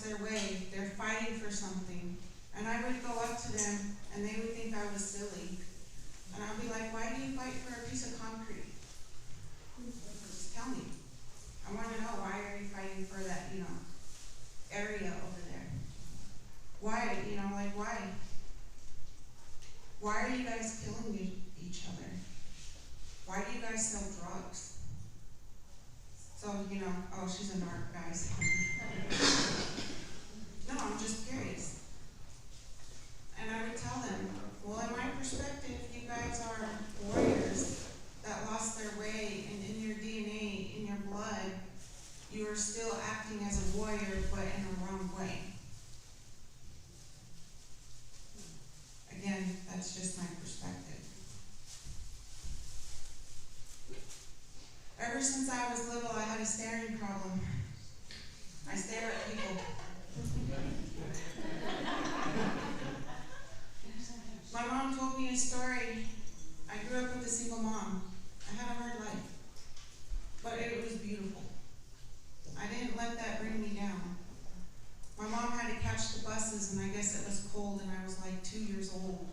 their way. They're fighting for something. And I would go up to them, and they would think I was silly. And I'd be like, why do you fight for a piece of concrete? Just tell me. I want to know, why are you fighting for that, area over there? Why, why? Why are you guys killing each other? Why do you guys sell drugs? So, oh, she's a narc, guys. No, I'm just curious. And I would tell them, well, in my perspective, you guys are warriors that lost their way, and in your DNA, in your blood, you are still acting as a warrior, but in the wrong way. Again, that's just my perspective. Ever since I was little, I had a staring problem. I stare at people. My mom told me a story. I grew up with a single mom. I had a hard life, but it was beautiful. I didn't let that bring me down. My mom had to catch the buses, and I guess it was cold, and I was like 2 years old.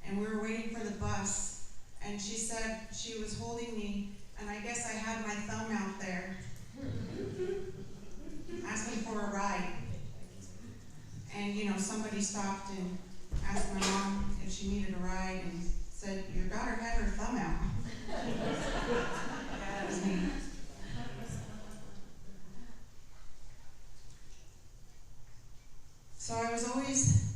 And we were waiting for the bus, and she said she was holding me, and I guess I had my thumb out there, asking for a ride. And somebody stopped and asked my mom if she needed a ride, and said, your daughter had her thumb out. Yeah, that was me. So I was always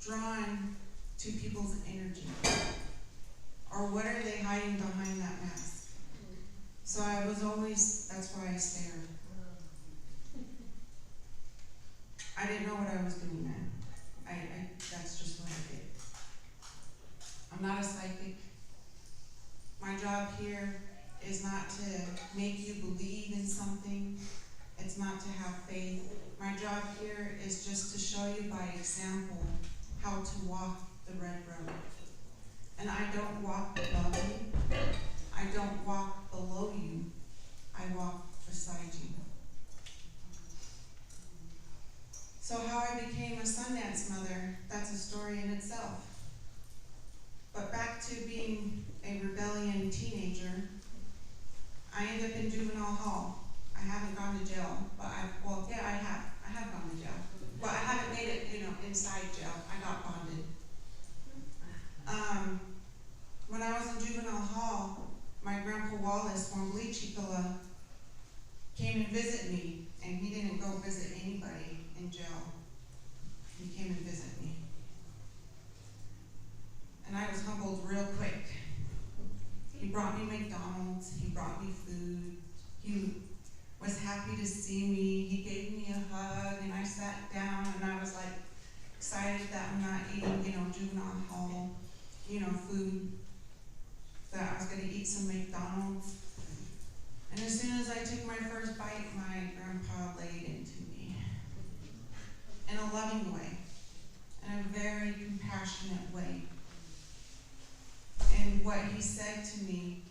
drawn to people's energy. Or what are they hiding behind that mask? So I was always, that's why I stared. I didn't know what I was doing then. That's just what I did. I'm not a psychic. My job here is not to make you believe in something. It's not to have faith. My job here is just to show you by example how to walk the red road. And I don't walk above you. I don't walk below you. I walk beside you. So how I became a Sundance mother, that's a story in itself. But back to being a rebellion teenager, I ended up in juvenile hall. I haven't gone to jail, but I have gone to jail. But I haven't made it, inside jail. I got bonded. When I was in juvenile hall, my grandpa Wallace from Bleachipilla came and visit me, and he didn't go visit anybody in jail. He came and visit me. And I was humbled real quick. He brought me McDonald's, he brought me food, he was happy to see me, he gave me a hug, and I sat down, and I was like excited that I'm not eating, juvenile hall, food, that I was gonna eat some McDonald's. And as soon as I took my first bite, my grandpa laid into me in a loving way, in a very compassionate way. And what he said to me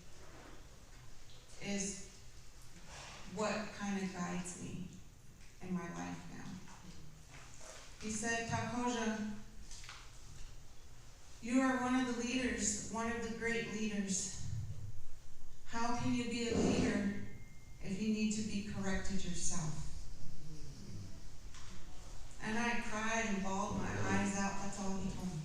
is what kind of guides me in my life now. He said, Takoja, you are one of the leaders, one of the great leaders. How can you be a leader if you need to be corrected yourself? And I cried and bawled my eyes out. That's all he told me.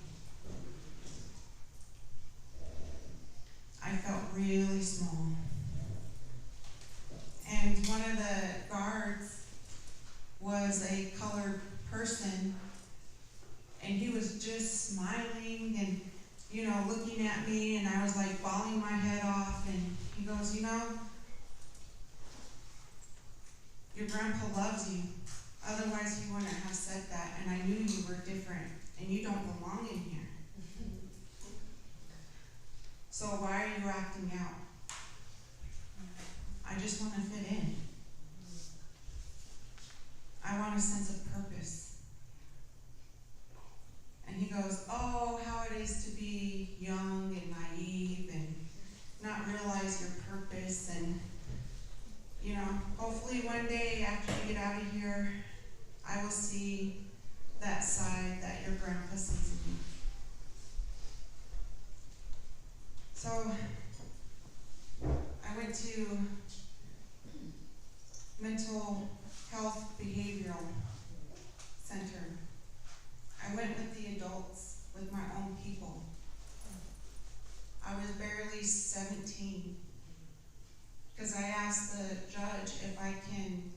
I felt really small. And one of the guards was a colored person, and he was just smiling and, looking at me, and I was like bawling my head off, and he goes, your grandpa loves you. Otherwise he wouldn't have said that, and I knew you were different, and you don't belong in here. So why are you acting out? I just want to fit in. I want a sense of purpose. And he goes, oh, how it is to be young and naive and not realize your purpose. And, hopefully one day after we get out of here, I So I went to mental health behavioral center. I went with the adults, with my own people. I was barely 17 because I asked the judge if I can,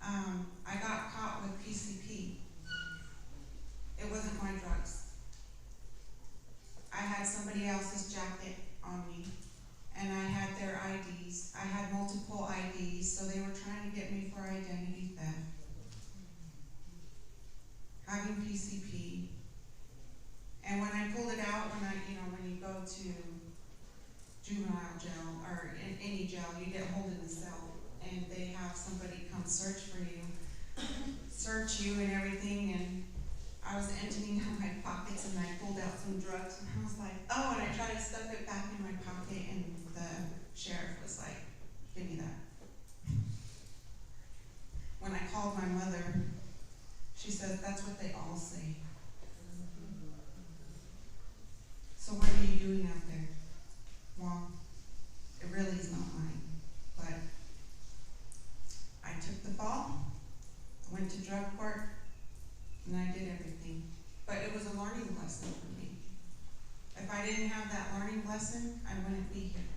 I got caught with PCP. It wasn't my drugs. I had somebody else's jacket on me, and I had their IDs. I had multiple IDs, so they were trying to get me for identity theft. Having PCP. And when I pulled it out, when you go to juvenile jail, or in any jail, you get hold in the cell, and they have somebody come search for you, search you and everything, and I was emptying out my pockets, and I pulled out some drugs, and I was like, oh, and I tried to stuff it back in my pocket, and the sheriff was like, give me that. When I called my mother, she said, that's what they all say. So what are you doing out there? Well, it really is not mine, but I took the fall, I went to drug court, and I did everything. But it was a learning lesson for me. If I didn't have that learning lesson, I wouldn't be here.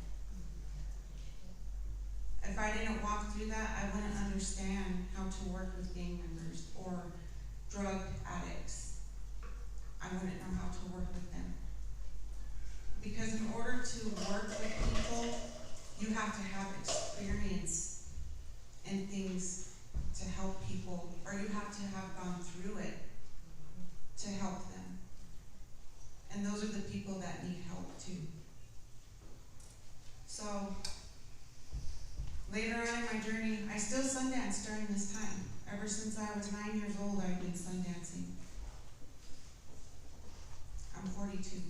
If I didn't walk through that, I wouldn't understand how to work with gang members or drug addicts. I wouldn't know how to work with them. Because in order to work with people, you have to have experience in things to help people, or you have to have gone through it to help them. And those are the people that need help too. So, later on in my journey, I still sundanced during this time. Ever since I was 9 years old, I've been sundancing. I'm 42.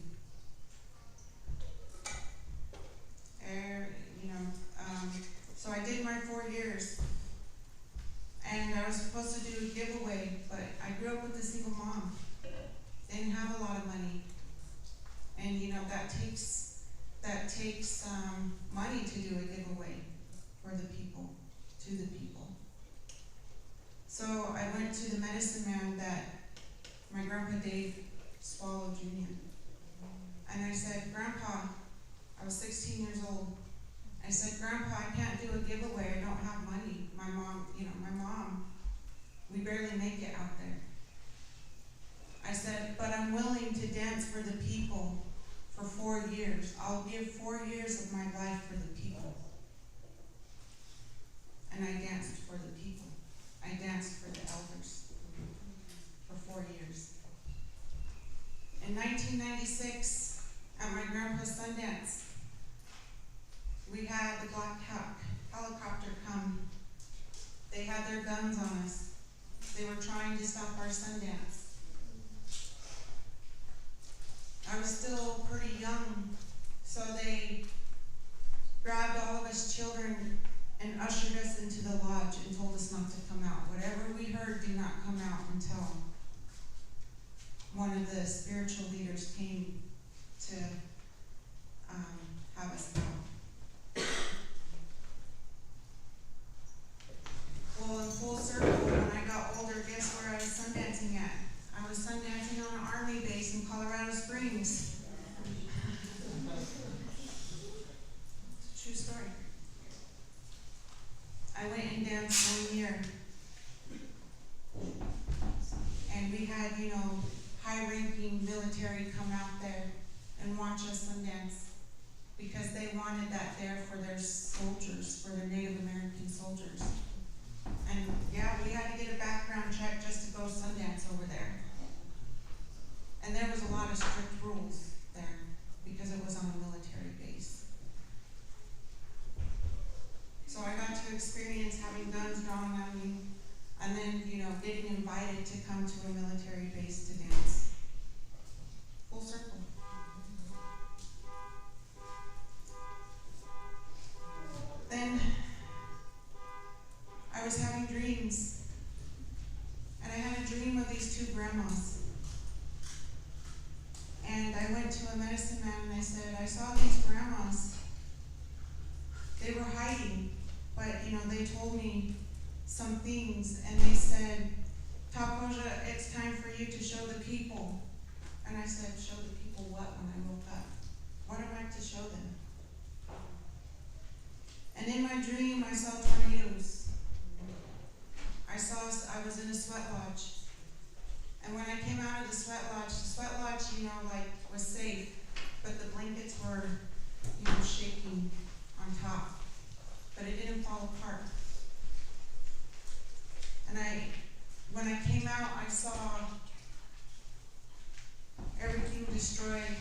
So I did my 4 years, and I was supposed to do a giveaway, but I grew up with a single mom. Didn't have a lot of money, and that takes money to do a giveaway for the people, to the people. So I went to the medicine man that my grandpa Dave swallowed Jr. And I said, Grandpa, I was 16 years old. I said, Grandpa, I can't do a giveaway. I don't have money. My mom, we barely make it out there. I said, but I'm willing to dance for the people for 4 years. I'll give 4 years of my life for the people. And I danced for the people. I danced for the elders for 4 years. In 1996, at my grandpa's Sundance, we had the Black Hawk helicopter come. They had their guns on us. They were trying to stop our Sundance. I was still pretty young, so they grabbed all of us children and ushered us into the lodge and told us not to come out. Whatever we heard, do not come out until one of the spiritual leaders came to have us out. Well, in full circle, when I got older, guess where I was sundancing at? I was sundancing on an army base in Colorado Springs. It's a true story. I went and danced 1 year. And we had, high-ranking military come out there and watch us Sundance because they wanted that there for their soldiers, for their Native American soldiers. And yeah, we had to get a background check just to go Sundance over there. And there was a lot of strict rules there because it was on a military base. So I got to experience having guns drawn on me, and then, getting invited to come to a military base to dance. Full circle. Then I was having dreams, and I had a dream of these two grandmas. And I went to a medicine man and I said, I saw these grandmas. They were hiding, but they told me some things, and they said, Tapoja, it's time for you to show the people. And I said, show the people what when I woke up? What am I to show them? And in my dream, I saw tornadoes. I was in a sweat lodge. And when I came out of the sweat lodge, was safe, but the blankets were, shaking on top. But it didn't fall apart. And when I came out, I saw everything destroyed.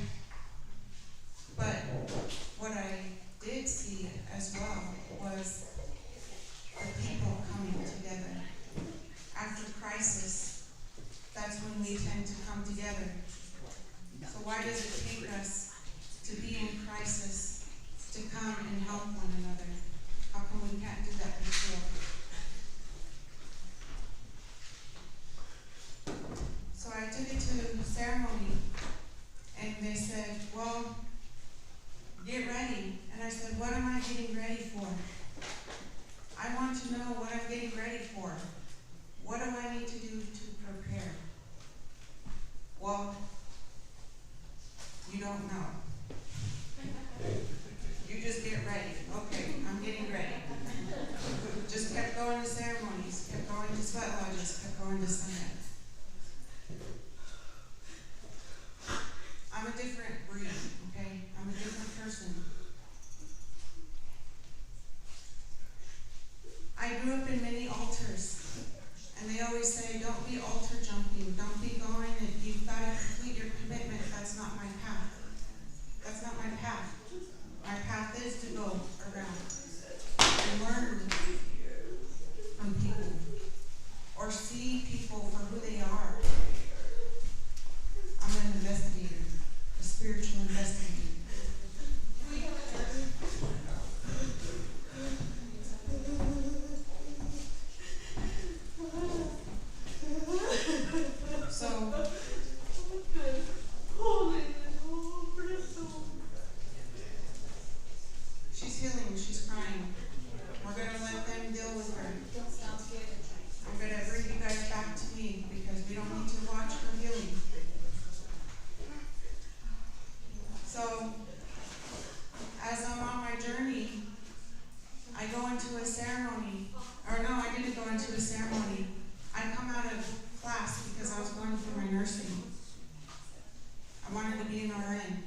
But what I did see as well was the people coming together. After crisis, that's when we tend to come together. So why does it take us to be in crisis to come and help one another? How come we can't do that before? So I took it to ceremony, and they said, well, get ready. And I said, what am I getting ready for? I want to know what I'm getting ready for. What do I need to do to prepare? Well, you don't know. You just get ready. Okay, I'm getting ready. Just kept going to ceremonies, kept going to sweat lodges, kept going to summit. I'm a different breed, okay? I'm a different person. I grew up in many altars, and they always say, don't be altar jumping, don't be going, and you've got to complete your commitment. That's not my path. That's not my path. My path is to go around and learn from people, or see people for who they are. I'm an investigator, a spiritual investigator. So, she's healing, she's crying. We're going to let them deal with her. I'm going to bring you guys back to me because we don't need to watch her healing. So, as I'm on my journey, I go into a ceremony. Or no, I didn't go into a ceremony. I come out of class because I was going for my nursing. I wanted to be an RN.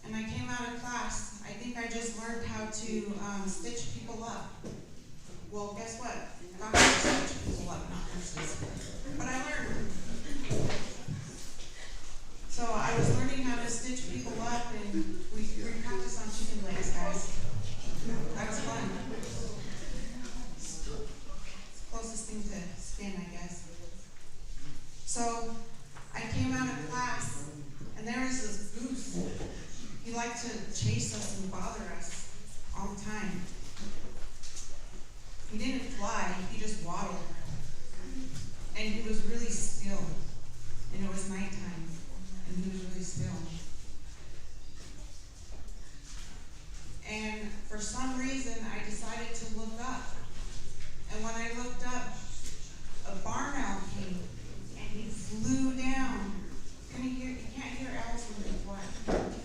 And I came out of class. I think I just learned how to stitch people up. Well, guess what? Doctors stitch people up, not nurses. But I learned. So I was learning how to stitch people up, and we practiced on chicken legs, guys. That was fun. It's the closest thing to skin, I guess. So I came out of class, and there was this goose. He liked to chase us and bother us all the time. He didn't fly, he just waddled. And he was really still. And it was nighttime, and he was really still. And for some reason, I decided to look up. And when I looked up, a barn owl came, and he flew down. You can't hear owls when they fly.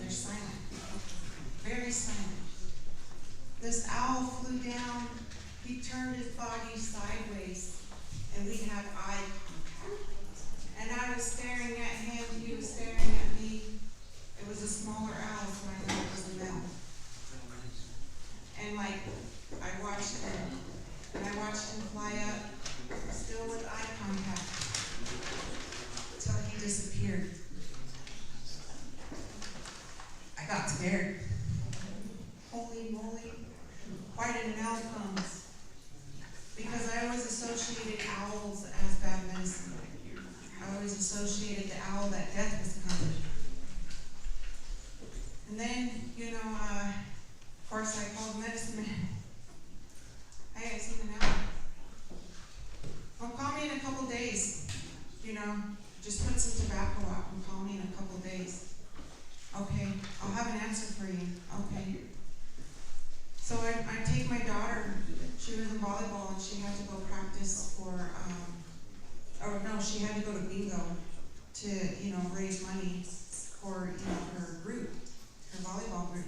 They're silent. Very silent. This owl flew down. He turned his body sideways, and we had eye contact. And I was staring at him. He was staring at me. It was a smaller owl, so I knew it was a male. And I watched him, and I watched him fly up, still with eye contact, till he disappeared. I got scared. Holy moly, why did an owl come? Because I always associated owls as bad medicine. I always associated the owl that death was coming. And then, of course, I called medicine man. Hey, I seen an owl. Well, call me in a couple days. Just put some tobacco out and call me in a couple days. Okay, I'll have an answer for you. Okay. So I take my daughter, she was in volleyball and she had to go practice for, she had to go to bingo to, raise money for, her group, her volleyball group.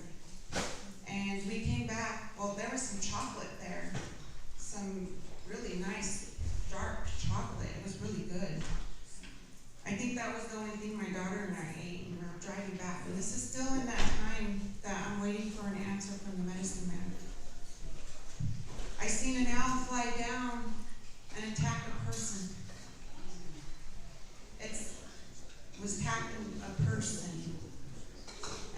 And we came back, well, there was some chocolate there, some really nice dark chocolate. It was really good. I think that was the only thing my daughter and I ate, and we were driving back. And this is still in that time that I'm waiting for an answer from the medicine man. I seen an owl fly down and attack a person. It was attacking a person.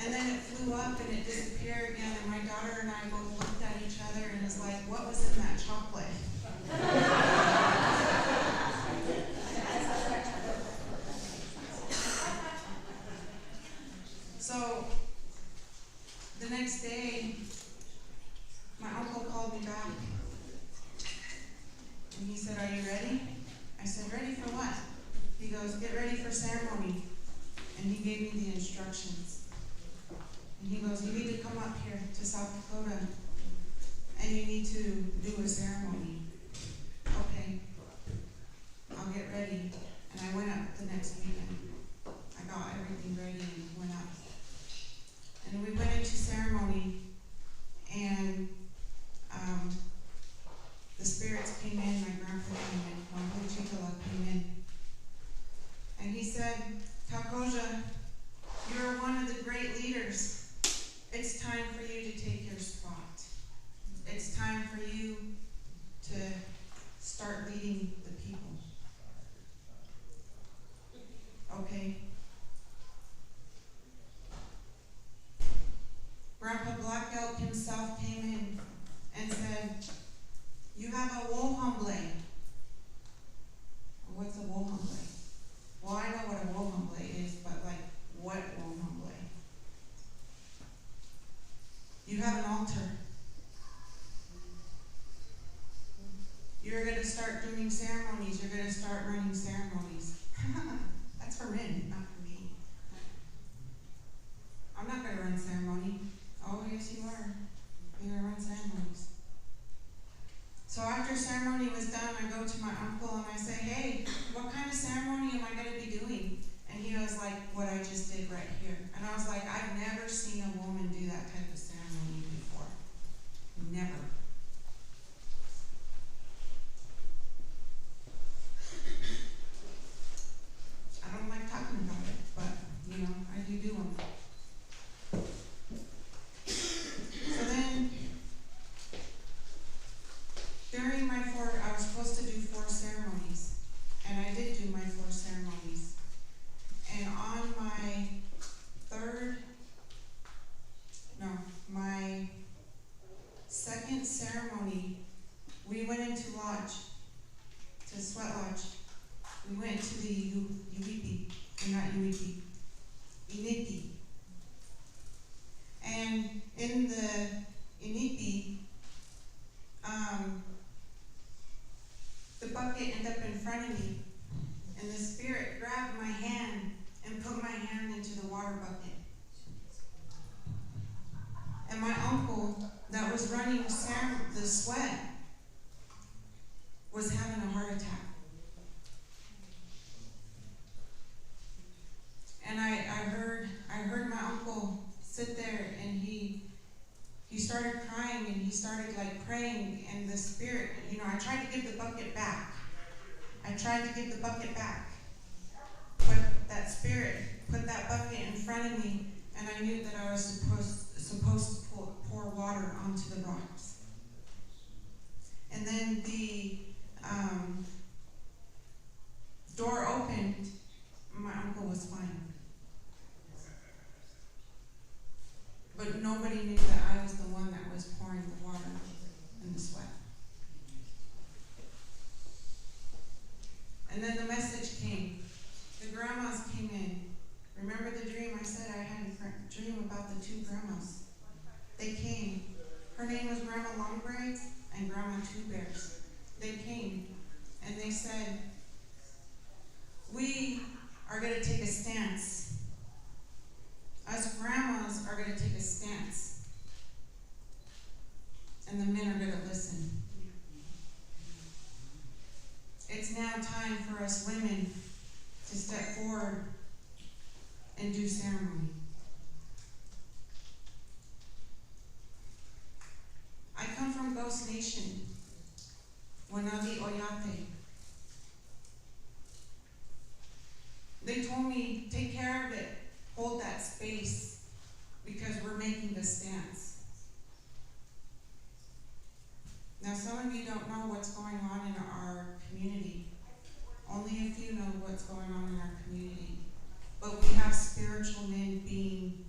And then it flew up and it disappeared again, and my daughter and I both looked at each other and was like, what was in that chocolate? So, the next day, my uncle called me back, and he said, are you ready? I said, ready for what? He goes, get ready for ceremony. And he gave me the instructions. And he goes, you need to come up here to South Dakota, and you need to do a ceremony. Okay, I'll get ready. And I went up the next weekend. I got everything ready and went up. And we went into ceremony, and the spirits came in, my grandpa came in, my Chikala came in. And he said, Takoja, you're one of the great leaders. It's time for you to take your spot. It's time for you to start leading the people. Okay. Grandpa Black Elk himself came in and said, you have a wohamble. What's a wohamble? Well, I know what a wohamble is, but what wohamble? You have an altar. You're going to start doing ceremonies. You're going to start running ceremonies. That's for men, not for me. I'm not going to run ceremony. Oh, yes, you are. You're going to run ceremonies. So after ceremony was done, I go to my uncle and I say, hey, what kind of ceremony am I going to be doing? And he was like, what I just did right here. And I was like, I've never seen a woman do that type of ceremony before. Never. I don't like talking about it, but, I do them. So then, during my I was supposed to do 4 ceremonies, and I did do my 4 ceremonies. And on my my second ceremony, we went into lodge, to sweat lodge. We went to the Uipi, not Uipi, Inipi. And in the Inipi, the bucket ended up in front of me, and the spirit grabbed my hand and put my hand into the water bucket. And my uncle, that was running the sweat, was having a heart attack. And I heard my uncle sit there, and he started crying, and he started praying, and the spirit, I tried to give the bucket back. But that spirit put that bucket in front of me, and I knew that I was supposed to pour water onto the rocks. And then the door opened, and my uncle was fine. But nobody knew that I was the one that was pouring the water in the sweat. And then the message came. The grandmas came in. Remember the dream? I said I had a dream about the 2 grandmas. They came. Her name was Grandma Longbraids and Grandma Two Bears. They came and they said, we are going to take a stance Us grandmas are going to take a stance, and the men are going to listen. It's now time for us women to step forward and do ceremony. I come from Ghost Nation, Wanavi Oyate. They told me, take care of it, hold that space, because we're making a stance. Now, some of you don't know what's going on in our community. Only a few know what's going on in our community. But we have spiritual men being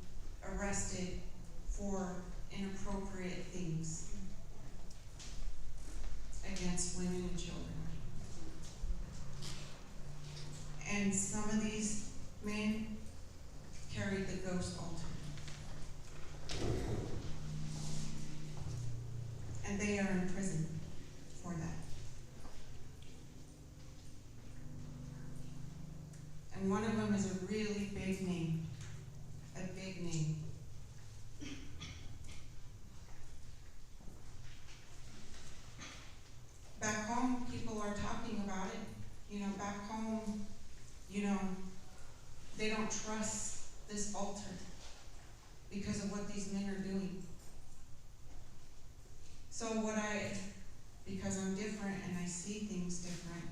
arrested for inappropriate things against women and children. And some of these men carried the ghost altar. And they are in prison for that. And one of them is a really big name. A big name. Back home, people are talking about it. Back home, they don't trust this altar because of what these men are doing. So because I'm different and I see things different,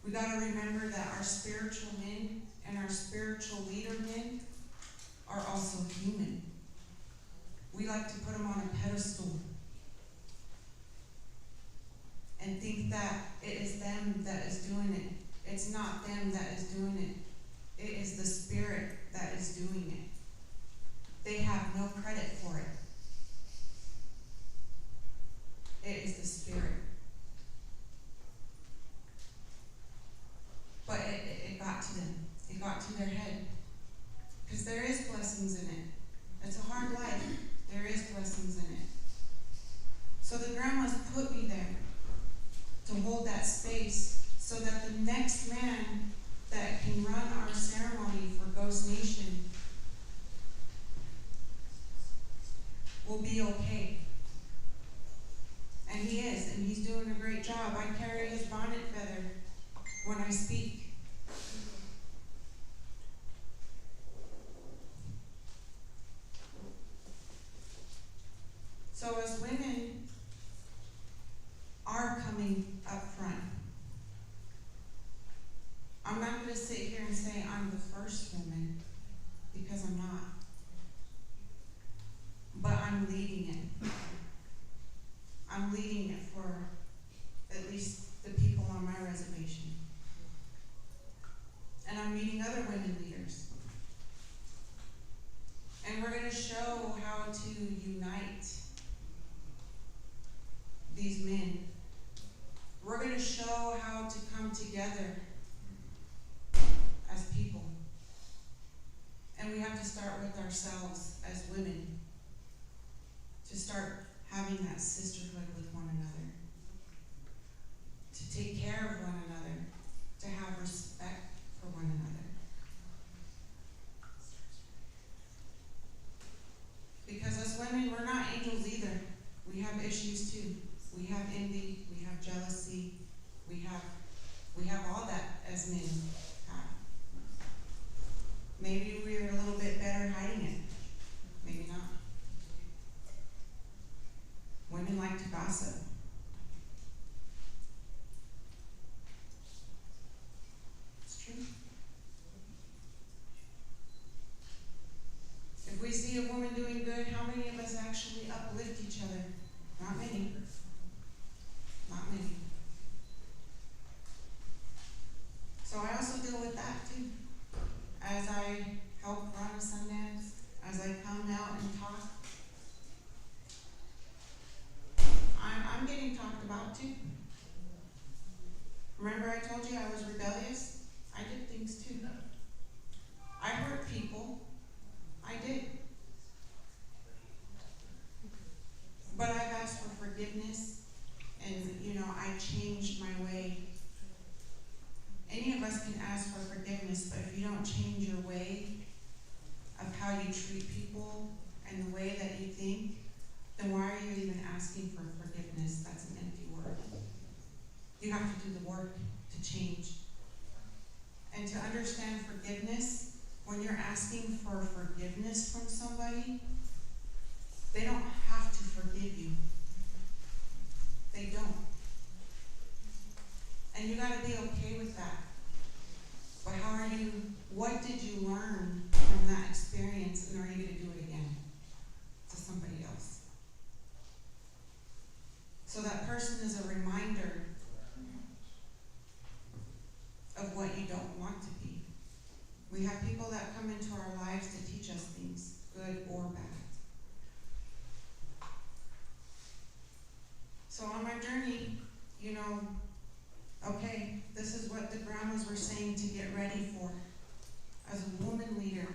we got to remember that our spiritual men and our spiritual leader men are also human. We like to put them on a pedestal and think that it is them that is doing it. It's not them that is doing it. It is the Spirit that is doing it. They have no credit for it. It is the Spirit. But it got to them. It got to their head. Because there is blessings in it. It's a hard life. There is blessings in it. So the grandmas put me there to hold that space so that the next man that can run our ceremony for Ghost Nation will be okay. And he is, and he's doing a great job. I carry his bonnet feather when I speak. So as women are coming up front, I'm not going to sit here and say I'm the first woman, because I'm not. But I'm leading it. I'm leading it for at least the people on my reservation. And I'm meeting other women leaders. And we're going to show how to unite these men. We're going to show how to come together as people. And we have to start with ourselves as women, to start having that sisterhood with one another, to take care of one another, to have respect for one another. Because as women, we're not angels either. We have issues too. We have envy, we have jealousy, we have all that as men have. Maybe we're a little bit better hiding it. Maybe not. Women like to gossip. It's true. If we see a woman doing good, how many of us actually uplift each other? Not many. Not many. So I also deal with that too. As I help run a Sundance, as I come out and talk, I'm getting talked about too. Remember I told you I was rebellious? I did things too. I hurt people. I did. But I've asked for forgiveness, and I changed my way. Any of us can ask for forgiveness, but if you don't change your way, treat people and the way that you think, then why are you even asking for forgiveness? That's an empty word. You have to do the work to change. And to understand forgiveness, when you're asking for forgiveness from somebody, they don't have to forgive you. They don't. And you gotta be okay with that. But what did you learn from that experience, and are you gonna do it again to somebody else? So that person is a reminder of what you don't want to be. We have people that come into our lives to teach us things, good or bad. So on my journey, okay, this is what the grandmas were saying to get ready for. As a woman leader,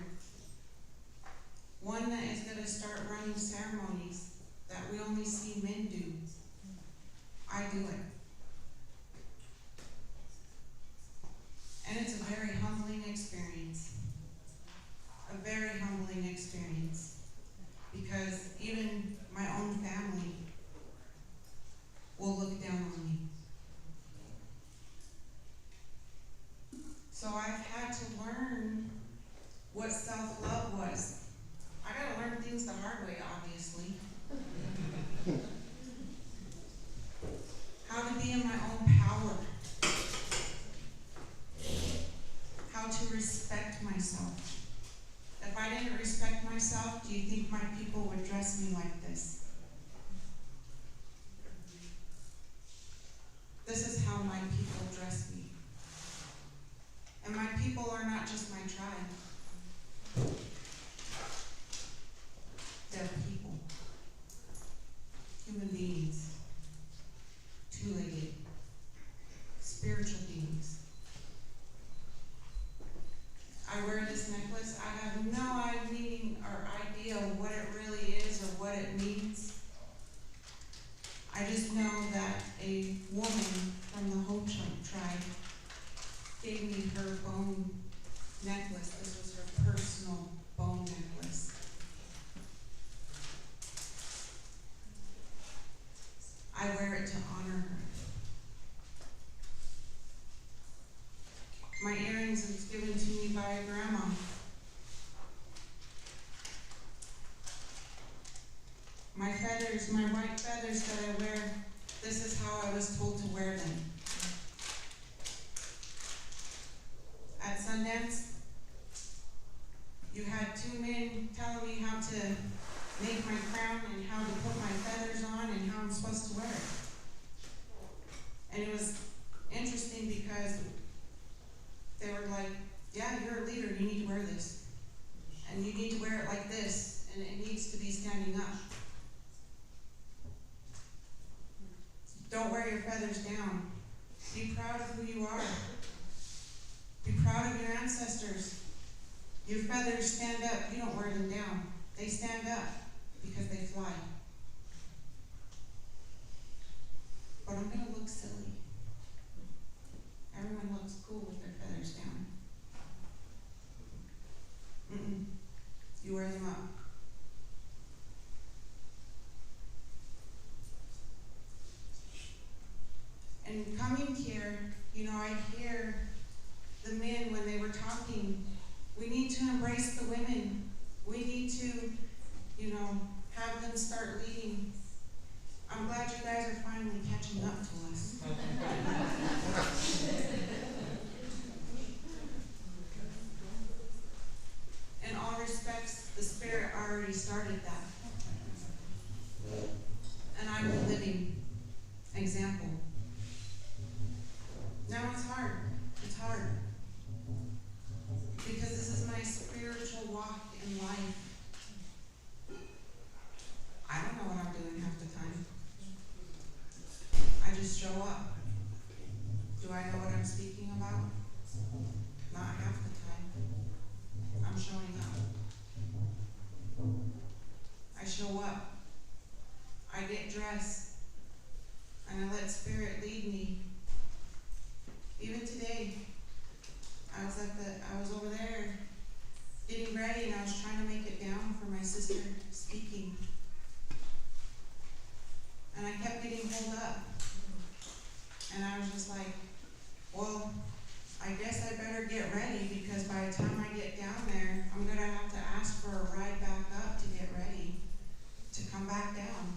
one that is going to start running ceremonies that we only see men do. I do it. And it's a very humbling experience. A very humbling experience. Because even my own family will look down on me. So I've had to learn what self-love was. I gotta learn things the hard way, obviously. How to be in my own power. How to respect myself. If I didn't respect myself, do you think my people would dress me like this? This is how my people dress me. And my people are not just my tribe. They're people. Human beings. Two-legged. Spiritual beings. I wear this necklace. I have no meaning or idea what it really is or what it means. I just know that a woman from the Hope tribe gave me her bone necklace. This was her personal bone necklace. I wear it to honor her. My earrings was given to me by a grandma. My feathers, my white feathers that I wear, this is how I was told to wear them. At Sundance, you had two men telling me how to make my crown and how to put my feathers on and how I'm supposed to wear it. And it was interesting because they were like, yeah, you're a leader, you need to wear this. And you need to wear it like this, and it needs to be standing up. Don't wear your feathers down. Be proud of who you are. Be proud of your ancestors. Your feathers stand up. You don't wear them down. They stand up because they fly. But I'm going to look silly. Everyone looks cool with their feathers down. You wear them up. And coming here, I hear the men when they were talking, we need to embrace the women. We need to, have them start leading. I'm glad you guys are finally catching up to us. In all respects, the Spirit already started that. And I'm the living example. Now it's hard. It's hard. Because this is my spiritual walk in life. I don't know what I'm doing half the time. I just show up. Do I know what I'm speaking about? Not half the time. I'm showing up. I show up. I get dressed. And I let Spirit lead me. Even today, I was over there getting ready and I was trying to make it down. minister speaking. And I kept getting pulled up. And I was just like, well, I guess I better get ready, because by the time I get down there, I'm going to have to ask for a ride back up to get ready to come back down.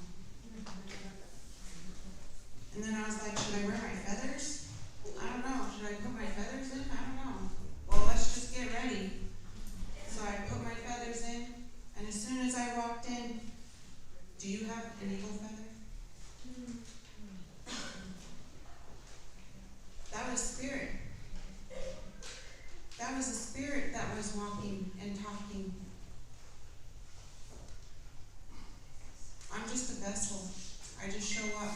And then I was like, should I wear my feathers? I don't know. Should I put my feathers in? I don't know. Well, let's just get ready. So I put my feathers in, and as soon as I walked in, do you have an eagle feather? That was spirit. That was the spirit that was walking and talking. I'm just a vessel. I just show up.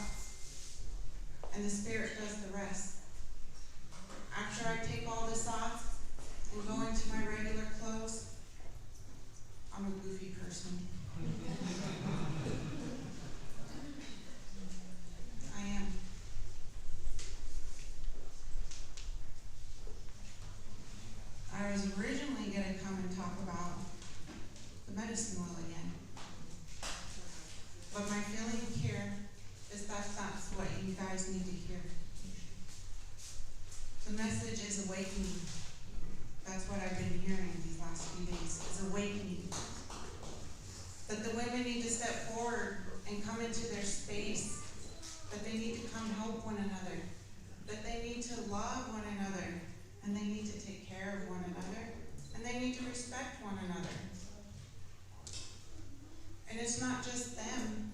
And the spirit does the rest. After I take all this off and go into my regular clothes, I'm a goofy person. I am. I was originally going to come and talk about the medicine wheel again. But my feeling here is that's what you guys need to hear. The message is awakening. That's what I've been hearing these last few days, is awakening. That the women need to step forward and come into their space. That they need to come help one another. That they need to love one another. And they need to take care of one another. And they need to respect one another. And it's not just them.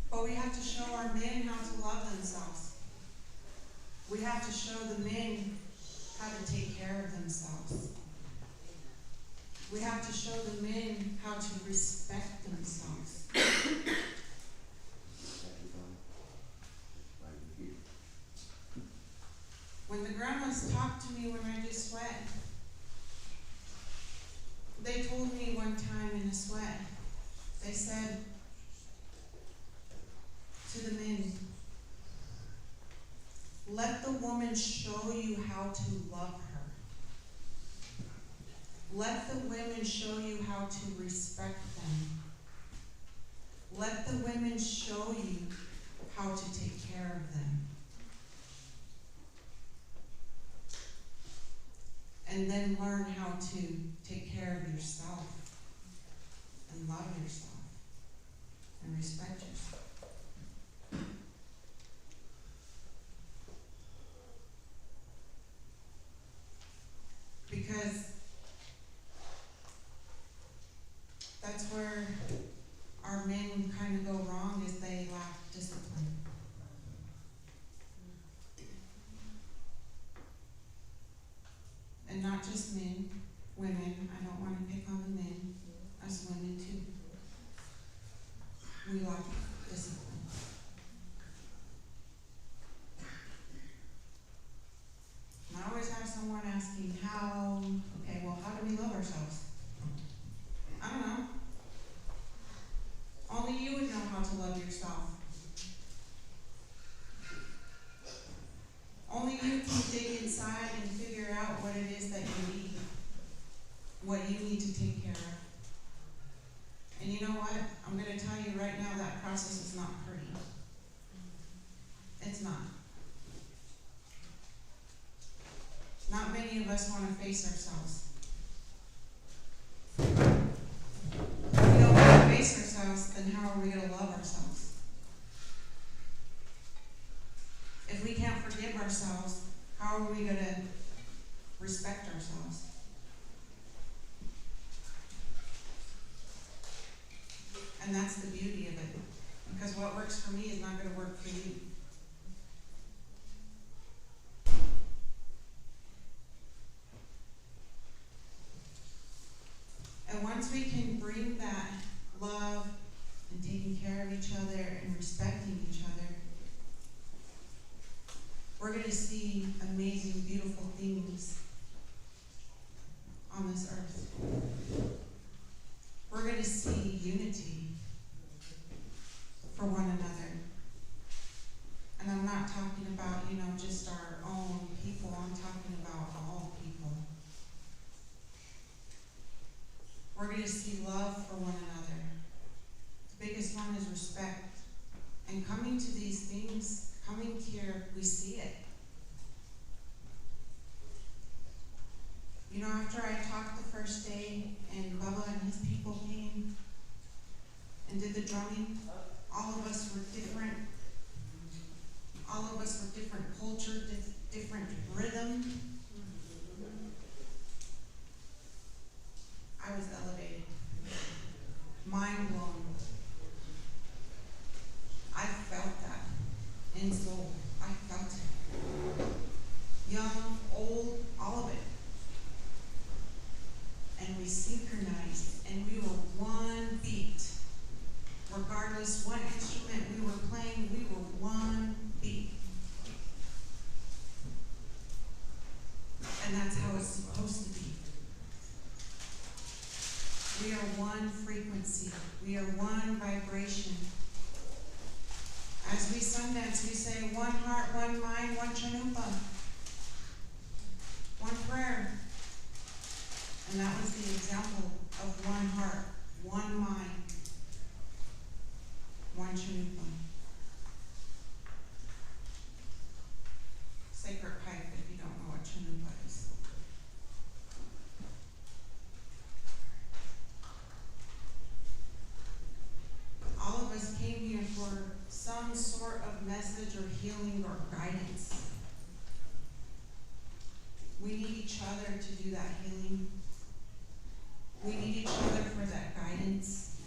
But we have to show our men how to love themselves. We have to show the men how to take care of themselves. We have to show the men how to respect themselves. When the grandmas talked to me when I do sweat, they told me one time in a sweat, they said to the men, let the woman show you how to love her. Let the women show you how to respect them. Let the women show you how to take care of them. And then learn how to take care of yourself and love yourself and respect yourself. Because that's where our men kind of go wrong, is they lack discipline. And not just men, women. I don't want to pick on the men, us women too. We lack discipline. And I always have someone asking how do we love ourselves? I don't know. Only you would know how to love yourself. Only you can dig inside and figure out what it is that you need, what you need to take care of. And you know what? I'm going to tell you right now, that process is not pretty. It's not. Not many of us want to face ourselves. If we don't want to face ourselves, then how are we going to love ourselves? If we can't forgive ourselves, how are we going to respect ourselves? And that's the beauty of it. Because what works for me is not going to work for you. And once we can bring that love and taking care of each other and respecting each other, we're going to see amazing, beautiful things on this earth. We're going to see unity for one another. And I'm not talking about, just our own people. I'm talking about all people. We're going to see love for one another. The biggest one is respect. And coming to these things, coming here, we see it. You know, after I talked the first day and Bubba and his people came and did the drumming, all of us were different. All of us were different culture, different rhythm. I was elevated, mind blown. I felt that in soul. I felt it. Young, old, all of it. And we synchronized, and we were one beat. Regardless what instrument we were playing, we were one beat. And that's how it's supposed to be. We are one frequency. We are one vibration. As we Sundance, we say one heart, one mind, one chanupa. One prayer. And that was the example of one heart, one mind, one chanupa. Sacred pipe, if you don't know what chanupa is. All of us came here for some sort of message or healing or guidance. We need each other to do that healing. We need each other for that guidance.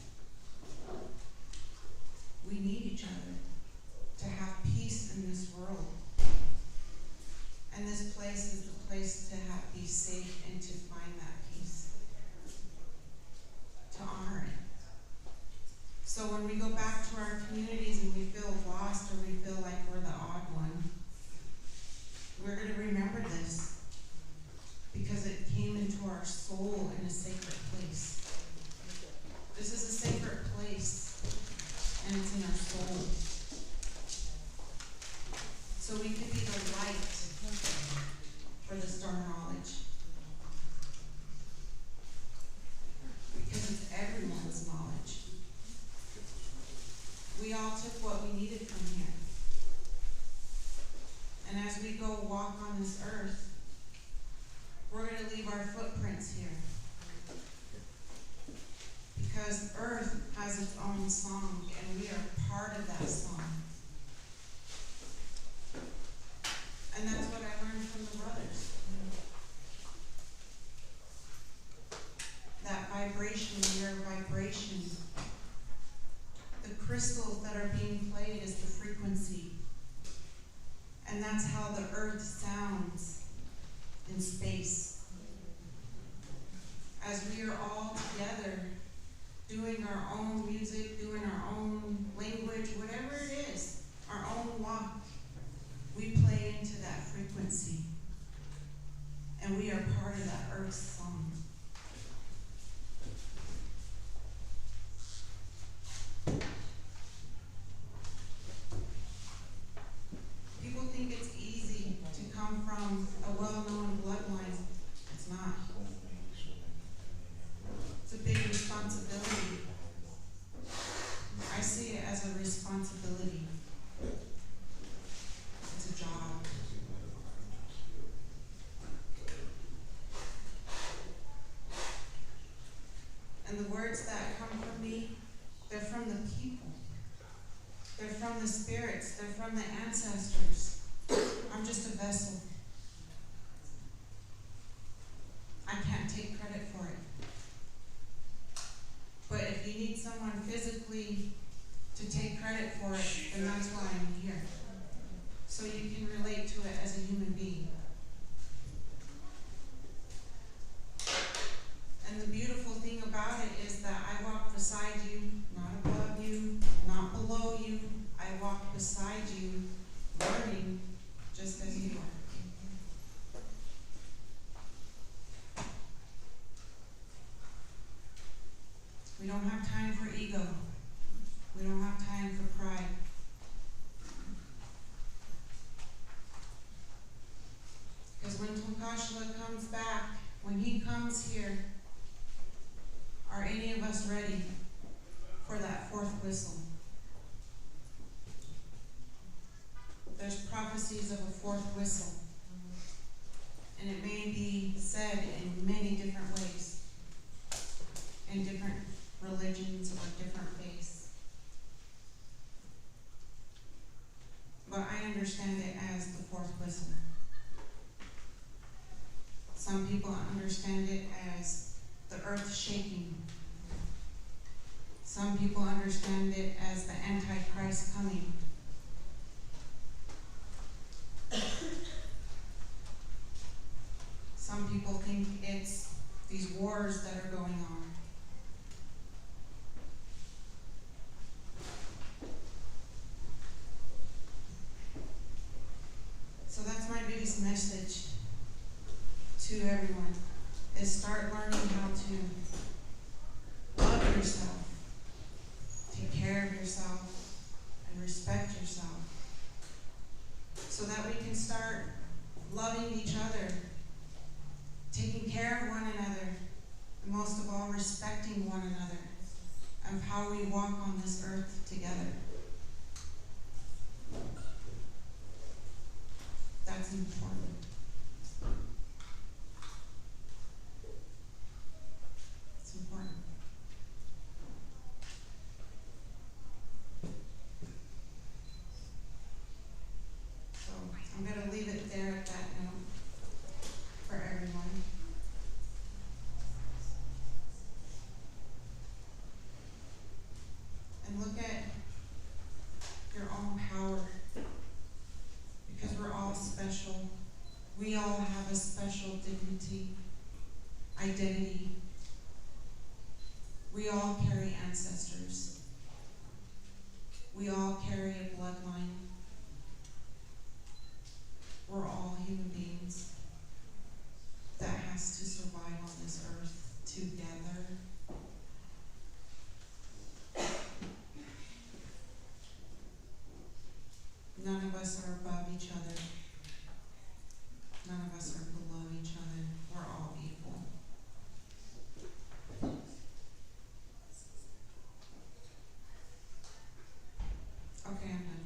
We need each other to have peace in this world. And this place is the place to be safe and to find that peace. To honor it. So when we go back to our communities and we feel lost or we feel like we're the odd one, we're going to remember this because it came into our soul in a sacred place. This is a sacred place and it's in our soul. So we can be the light for the star knowledge. Because it's everyone's knowledge. We all took what we needed from here. And as we go walk on this earth, we're going to leave our footprints here. Because earth has its own song, and we are part of that song. And that's what I learned from the brothers. That vibration, your vibration. The crystals that are being played is the frequency. And that's how the earth sounds in space. As we are all together, doing our own music, doing our own language, whatever it is, our own walk, we play into that frequency. And we are part of that earth song. People think it's easy to come from a well-known bloodline. It's not. It's a big responsibility. I see it as a responsibility. It's a job. And the words that come from me, they're from the people. They're from the spirits. They're from the ancestors. I'm just a vessel. I can't take credit for it. But if you need someone physically to take credit for it, then that's why I'm here. So you can relate to it as a human being. And the beautiful thing about it is that I walk beside you, not above you, not below you. I walk beside you, learning just as you are. We don't have time for ego. We don't have time for pride. Because when Tonkashla comes back, when he comes here, our Are any of us ready for that fourth whistle? There's prophecies of a fourth whistle, and it may be said in many different ways, in different religions or different faiths. But I understand it as the fourth whistle. Some people understand it as the earth shaking. Some people understand it as the Antichrist coming. Some people think it's these wars that are going on. So that's my biggest message to everyone, is start learning how to love yourself, take care of yourself, and respect yourself, so that we can start loving each other, taking care of one another, and most of all, respecting one another, of how we walk on this earth together. That's important. It's important. So I'm going to leave it there at that note for everyone. And look at your own power, because we're all special. We all have a special dignity, identity. We all carry ancestors. We all carry a bloodline. We're all human beings that has to survive on this earth together. None of us are above each other. None of us are below each other. We're all equal. Okay, I'm done.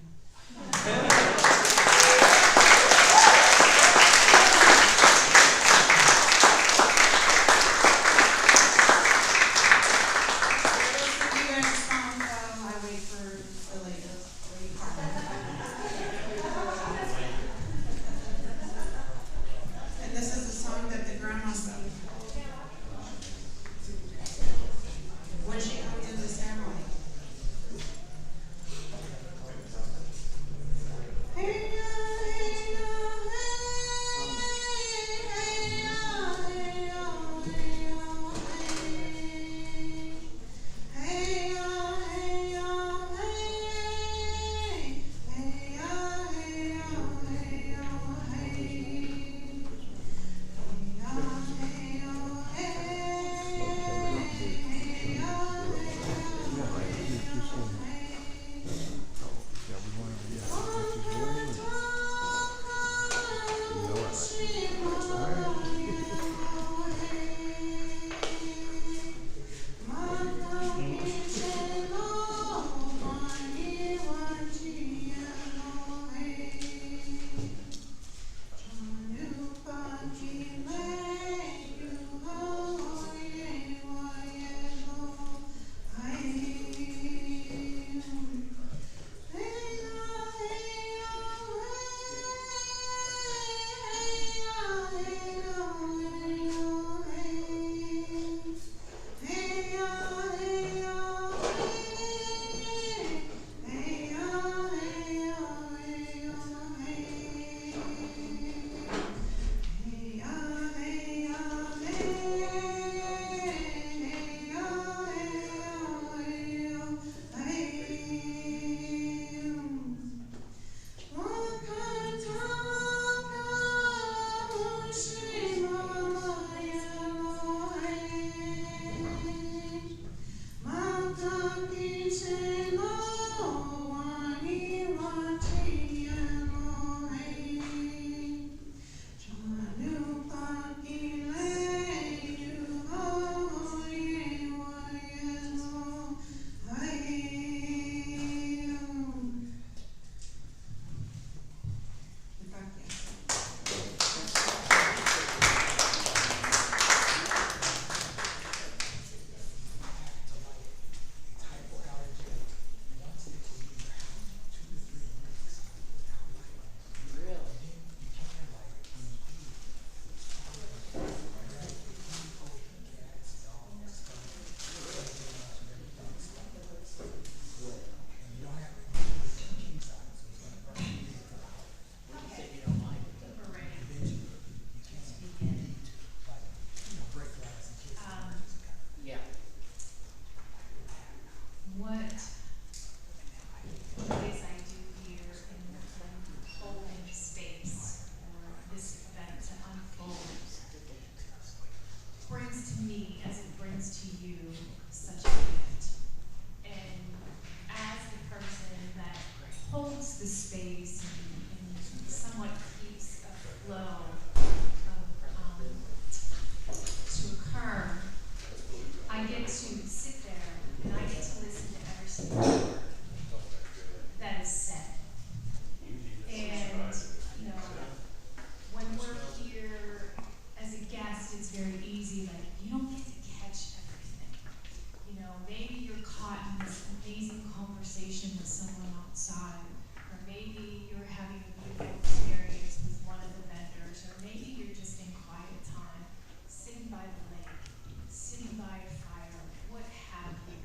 amazing conversation with someone outside, or maybe you're having a beautiful experience with one of the vendors, or maybe you're just in quiet time, sitting by the lake, sitting by a fire, what have you.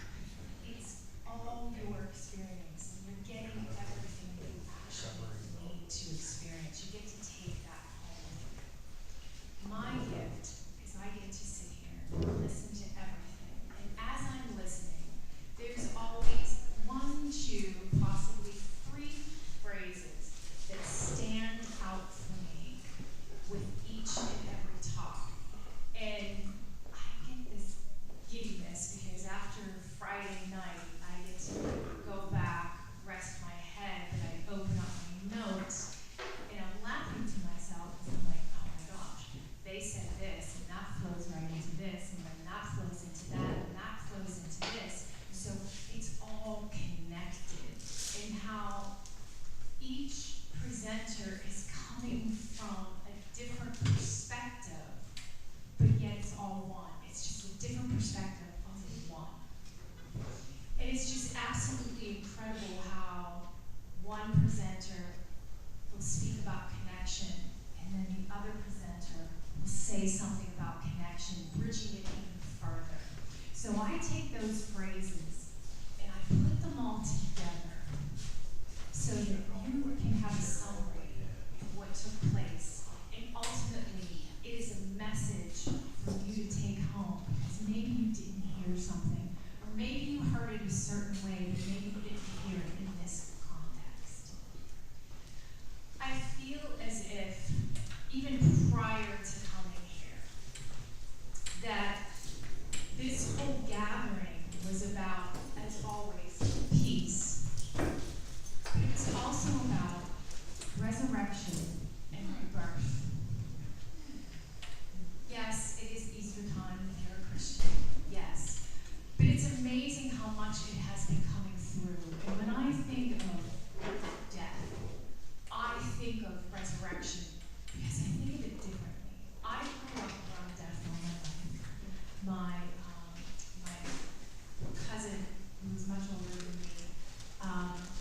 It's all your experience, and you're getting everything that you actually need to experience. You get to take that home. My gift is I get to sit here and listen to everything. And as I'm listening, there's always 1, 2, possibly 3 phrases that stand out for me with each and every talk. And I get this giddiness because after Friday night, I get to go back, rest my head, and I open up my notes, and I'm laughing to myself because I'm like, oh my gosh, they said this, and that flows right into this, and then that flows into that, and that flows into this. So it's all connected, and how each presenter is coming from a different perspective, but yet it's all one. It's just a different perspective of one. And it's just absolutely incredible how one presenter will speak about connection, and then the other presenter will say something about connection, bridging it even further. So I take those phrases and I put them all together so that you can have a summary of what took place. And ultimately, it is a message for you to take home, because maybe you didn't hear something, or maybe you heard it a certain way, but maybe you didn't hear it in this context. I feel as if, even prior to coming here, that this whole gathering was about, as always, peace. But it's also about resurrection and rebirth. Yes, it is Easter time if you're a Christian, yes. But it's amazing how much it has been coming through. And when I think of death, I think of resurrection because I think of it differently. I grew up around death all my life. My cousin, who was much older than me,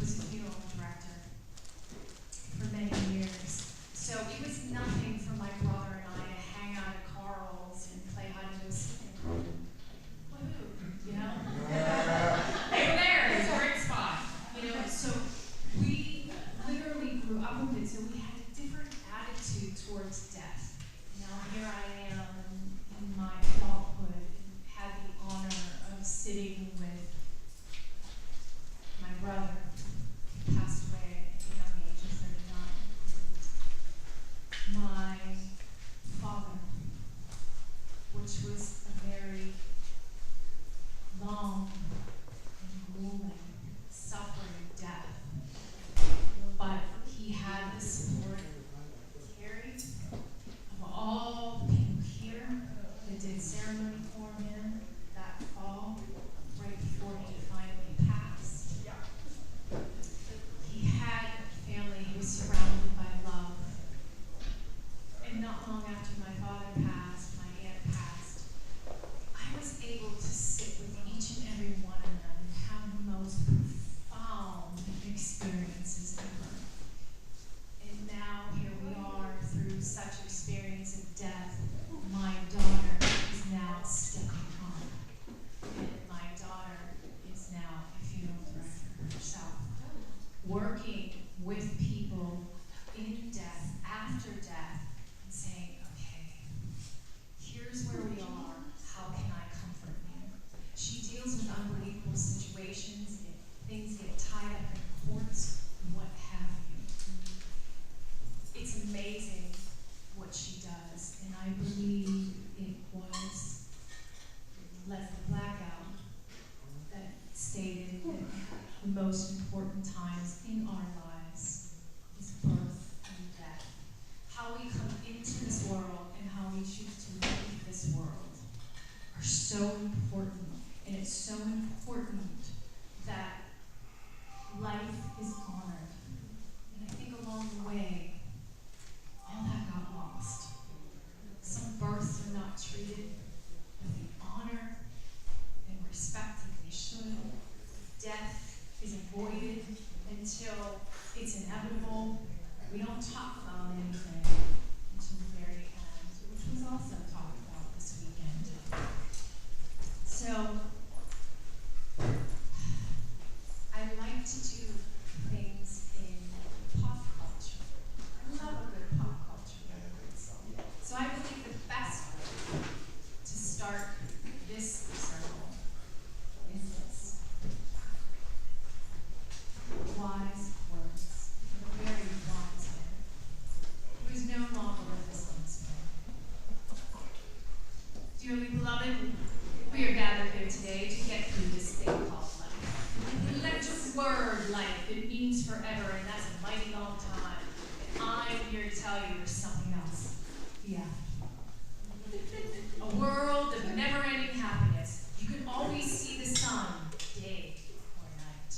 was a funeral director for many years. So it was nothing for my brother and I to hang out at Carl's and play hide and go seek and go, woohoo, you know? They were there, it was a great spot. You know, so we literally grew up with it, so we had a different attitude towards death. Now here I am in my adulthood and had the honor of sitting with my brother, who passed away at the young age of 39. My father, which was a very long and grueling, suffering death. But he had the support, Terry, of all the people here that did ceremony for him that fall, right before he finally passed. He had a family, he was surrounded by love. And not long after my father passed, my aunt passed, I was able to sit with each and every one of them and have the most profound experiences ever. And now here we are through such experience of death. My daughter is now stepping on, and my daughter is now a funeral director herself, working with people in death, after death, and saying, okay, here's where we are, how can I comfort you? She deals with unbelievable situations, things get tied up in courts, what have you. It's amazing what she does, and I believe it was Leza Vivio that stated that the most important times in our lives is birth and death. How we come into this world and how we choose to leave this world are so important, and it's so important that life is honored. And I think along the way, all that got lost. Some births are not treated with the honor and respect that they should. death is avoided until it's inevitable. We don't talk about anything until the very end, which was also talked about this weekend. So, I like to do things in pop culture. I love a good pop culture reference. So I believe the best way to start this circle is this. Wise words from a very wise man who is no longer with us on this earth. Dearly beloved, we are gathered here today to get through this thing called life. The electric word life, it means forever, and that's a mighty long time. And I'm here to tell you there's something else. Yeah. A world of never-ending happiness. You can always see the sun, day or night.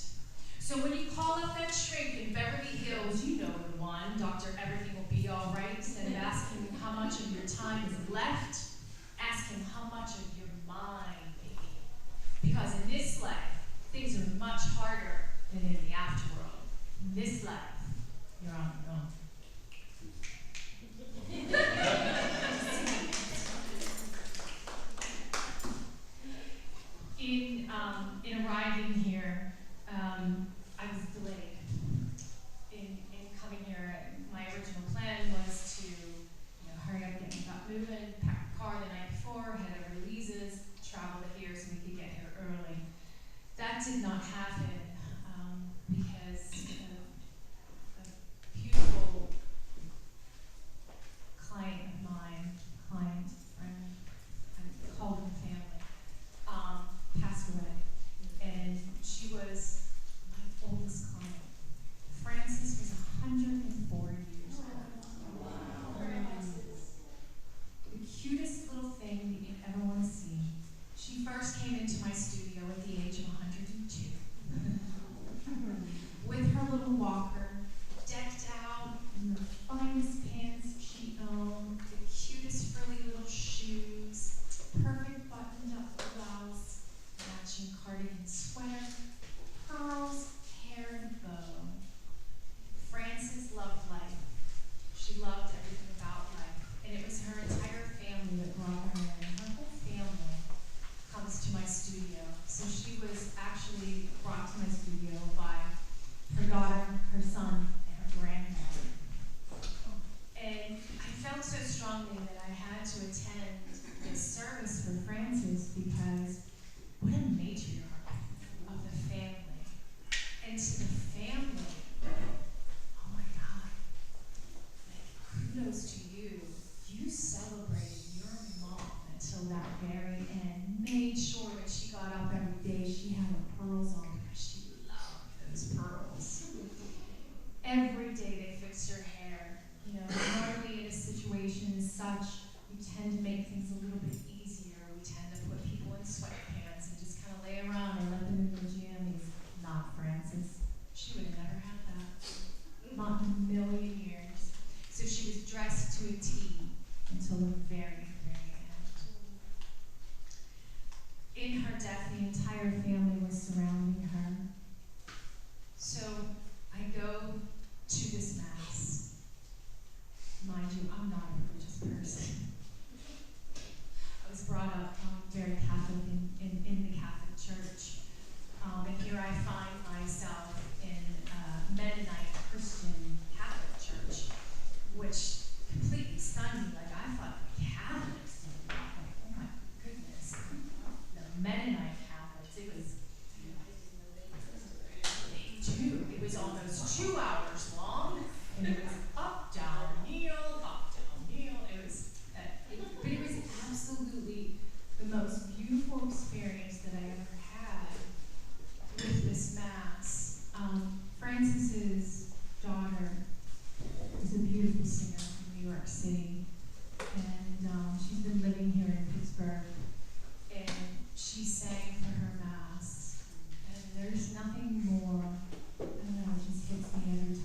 So when you call up that shrink in Beverly Hills, you know the one, Dr. Everything Will Be All Right, instead of asking how much of your time is left, ask him how much of your mind, baby. Because in this life, things are much harder than in the afterworld. In this life, you're on your own. In arriving here, I was delayed in coming here. My original plan was to, hurry up, get moving, pack the car the night before, head over to Leza's, travel to here so we could get here early. That did not happen because a beautiful client of mine, friend, I call them family, passed away. And she was my oldest client. Frances was 104 years old. Wow. The cutest little thing that you'd ever want to see. She first came into my studio at the age of 102. With her little walker, decked out in the finest pants she owned, the cutest frilly little shoes, perfect buttoned up blouse, matching cardigan sweater, pearls, hair, and bow. Frances loved life. She loved everything about life. And it was her entire family that brought her in. Her whole family comes to my studio. So she was actually brought to my studio by her daughter, her son, and her grandmother. And I felt so strongly that I had to attend this service for Frances because what a matriarch of the family. And to the family, oh my God, kudos to you. You celebrated your mom until that very end. Made sure that she got up every day, she had her pearls on because she loved those pearls. Every day they fixed her hair. Normally in a situation as such, we tend to make things a little bit easier. We tend to put people in sweatpants and just kind of lay around and let them in their jammies. Not Frances. She would have never had that. Not in a million years. So she was dressed to a T until the very, very end. In her death, the entire family was surrounding her. So I go to this Mass. Mind you, I'm not a religious person. I was brought up very Catholic in the Catholic Church. And here I find myself in a Mennonite Christian Catholic Church, which completely stunned me. Like, I thought Catholics did that. Like, oh my goodness. The Mennonite Catholics, it was, they do. It was almost 2 hours long, and it was up, down, kneel, up, down, kneel. It was, but it was absolutely the most beautiful experience that I ever had with this Mass. Frances's daughter is a beautiful singer from New York City, and she's been living here in Pittsburgh, and she sang for her Mass, and there's nothing more, I don't know, it just hits me every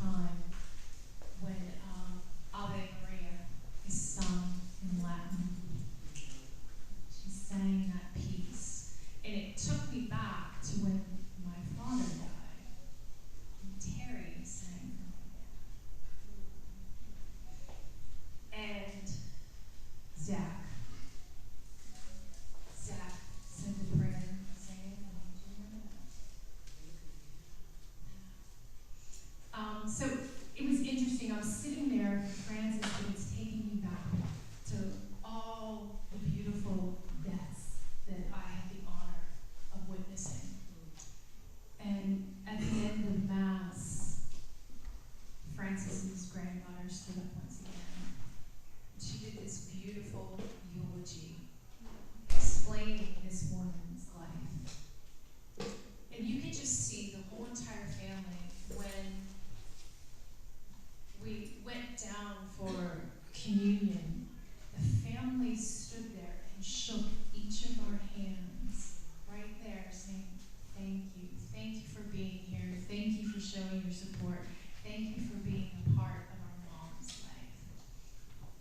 showing your support. Thank you for being a part of our mom's life.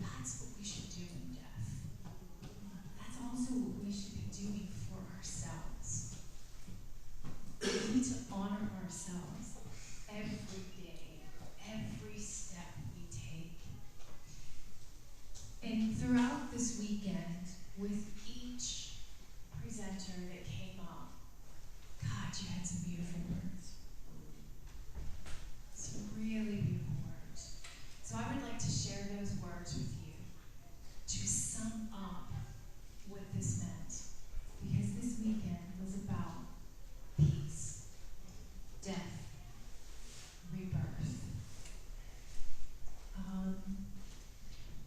That's what we should do in death. That's also what we should be doing for ourselves. We need to honor ourselves every day, every step we take. And throughout this weekend, with each presenter that came up, God, you had some beautiful words. Some really beautiful words. So I would like to share those words with you to sum up what this meant. Because this weekend was about peace, death, rebirth.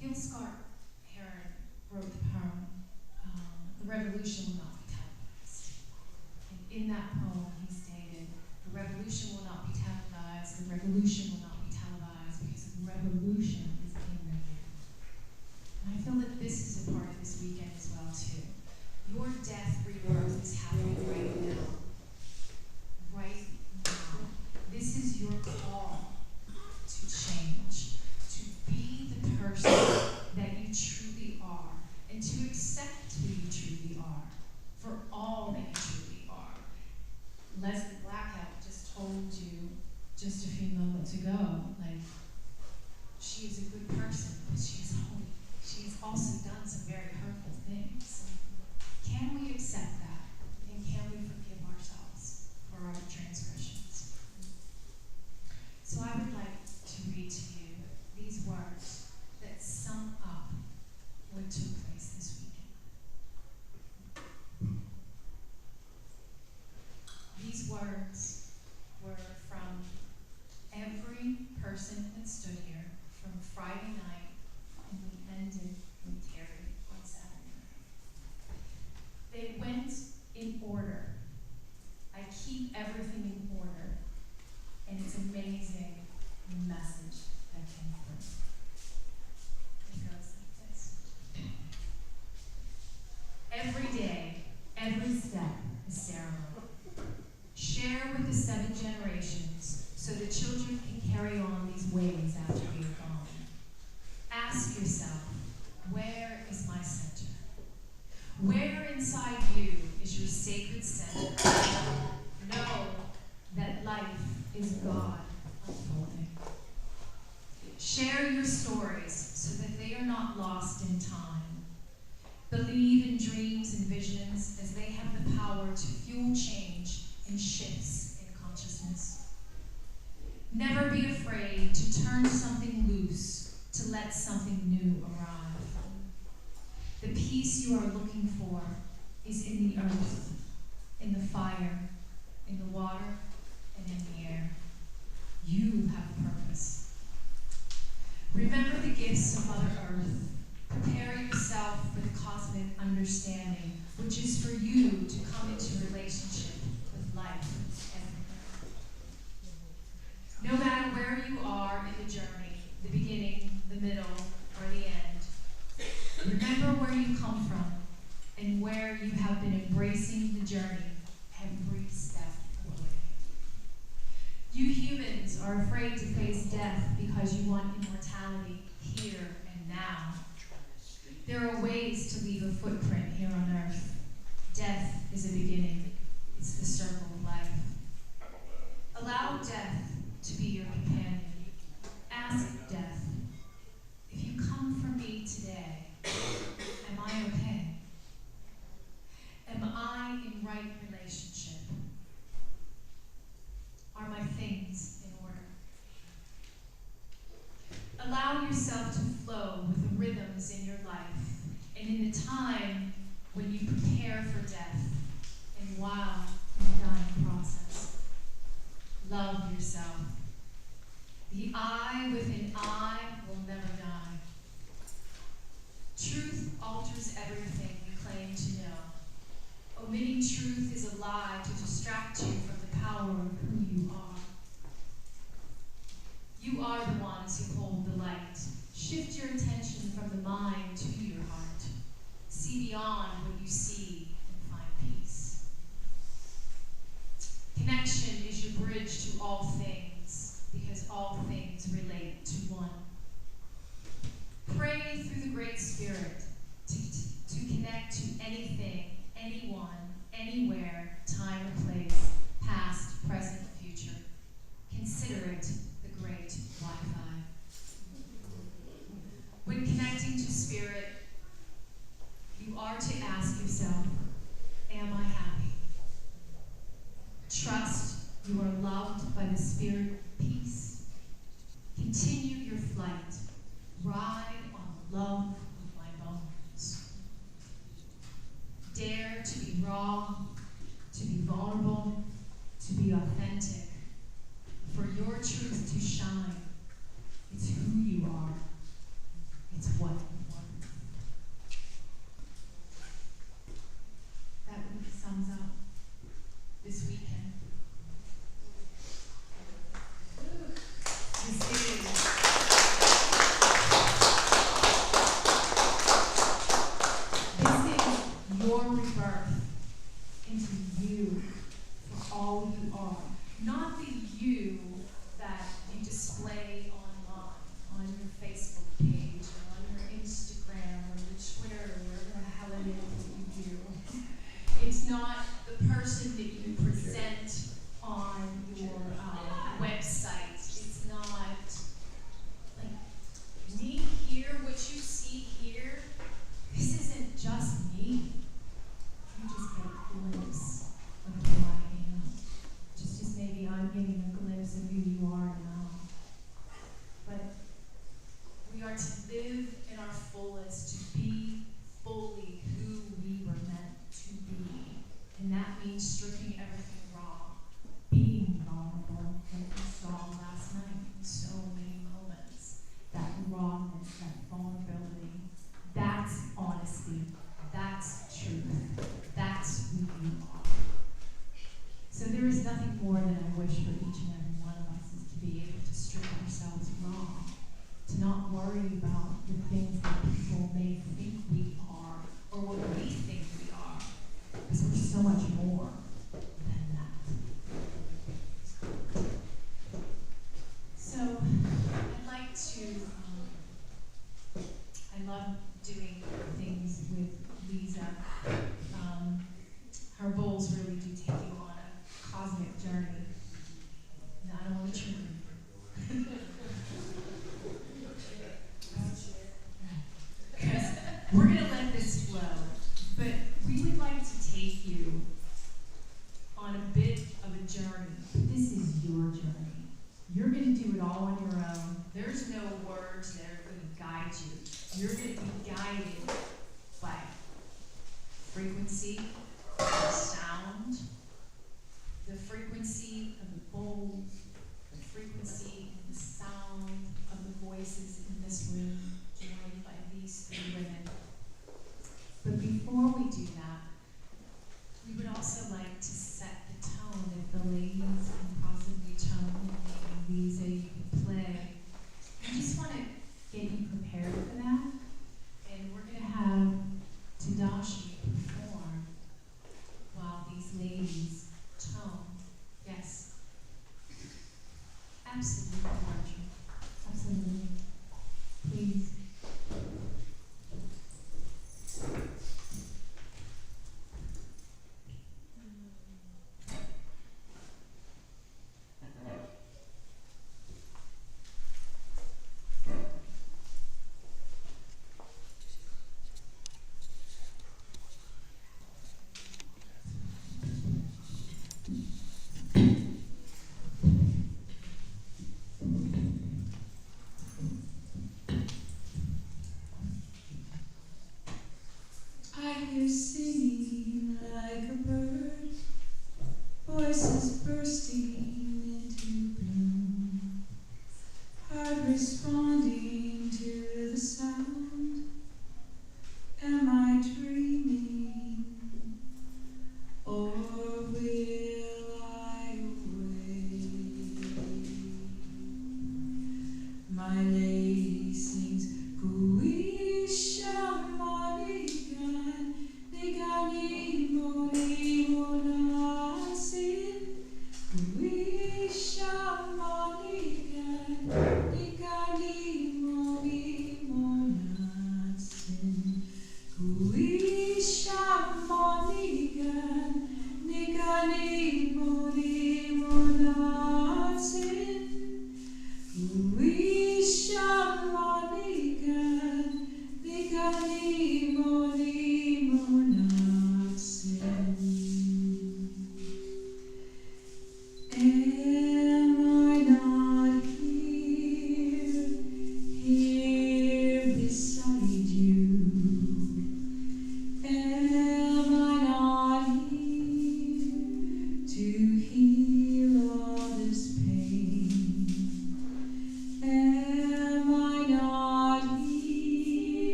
Gil Scott-Heron wrote the poem, "The Revolution Will Not Be Televised." And in that poem, he stated, "The revolution will not be televised, the revolution will not be televised, because the revolution is in the air." And I feel that this is a part of this weekend as well, too. Your death rebirth is happening right now. Right now. This is your call to change, to be the person that you truly are, and to accept who you truly are, for all that you truly are. Leslie Blackout just told you just a few moments ago, like, she is a good person, but she is holy. She has also done some very hurtful things. Can we accept that? And can we forgive ourselves for our transgressions? So I would like to read to you these words that sum up what took place this weekend. These words were from every person that stood here from Friday night, and we ended with Terry on Saturday night. They went in order. I keep everything in order, and it's amazing the message that came through. It goes like this. Every day, every step is ceremony. Share with the 7 generations so the children can carry on these ways after we are gone. Ask yourself, where is my center? Where inside you is your sacred center? Know that life is God unfolding. Share your stories so that they are not lost in time. Believe in dreams and visions as they have the power to fuel change and shifts in consciousness. Never be afraid to turn something loose, to let something new arrive. The peace you are looking for is in the earth, in the fire, in the water, and in the air. You have a purpose. Remember the gifts of Mother Earth. Prepare yourself for the cosmic understanding, which is for you to come into relationship with life everywhere. No matter where you are in the journey, the beginning, the middle, or the end, remember where you come from and where you have been embracing the journey every step of the way. You humans are afraid to face death because you want immortality here and now. There are ways to leave a footprint here on earth. Death is a beginning. It's the circle of life. Allow death to be your companion. Ask death, if you come for me today, am I okay? Am I in right relationship? Are my things in order? Allow yourself to flow with the rhythms in your life and in the time when you prepare for death and while in the dying process. Love yourself. The I within I will never die. Truth alters everything you claim to know. Omitting truth is a lie to distract you from the power of who you are. You are the ones who hold the light. Shift your attention from the mind to your heart. See beyond what you see and find peace. Connection is your bridge to all things. because all things relate to one. Pray through the Great Spirit to connect to anything, anyone, anywhere, time or place, past, present, future. Consider it the great Wi-Fi. When connecting to Spirit, you are to ask yourself, am I happy? Trust you are loved by the Spirit of peace. Continue your flight. Ride on the love of my bones. Dare to be raw, to be vulnerable, to be authentic. For your truth to shine. It's who you are. It's what you want. That really sums up this weekend. This is your rebirth into you for all you are. Not the you that you display online, on your Facebook page, or on your Instagram, or your Twitter, or whatever the hell it is that you do. It's not the person that you present on your website. It's not like me here, what you see here. This isn't just me. You just get a glimpse of who I am. Just as maybe I'm getting a glimpse of who you are now. But we are to live in our fullest, to be fully who we were meant to be. And that means stripping everything raw, being vulnerable, like we saw last night in so many moments. That rawness, that vulnerability, that's honesty, that's truth, that's who you are. So there is nothing more than I wish for each and every one of us is to be able to strip ourselves raw, to not worry about the things that people may think we are, or what we think we are, because we're so much more than that. So I'd like to, I love doing things with Leza. Her bowls really do take you on a cosmic journey. And I don't want to trigger you. Because we're going to let this flow. But we would like to take you on a bit of a journey. This is your journey. You're going to do it all on your own. There's no words that are going to guide you. You're going to be guided by frequency, the sound, the frequency of the bowls, the frequency and the sound of the voices in this room, joined by these three women. But before we do that, we would also like to set the tone. If the ladies can possibly tone, and maybe Leza, you can play. I just want to get you prepared for that. And we're going to have Tadashi perform while these ladies tone. Yes. Absolutely, Marjorie. Absolutely. Please. I hear singing like a bird, voices bursting into bloom, heart responding to the sound. Am I dreaming, or will I awake? My lady sings, Guisha Marigan, Niganimo Nimo Nasin,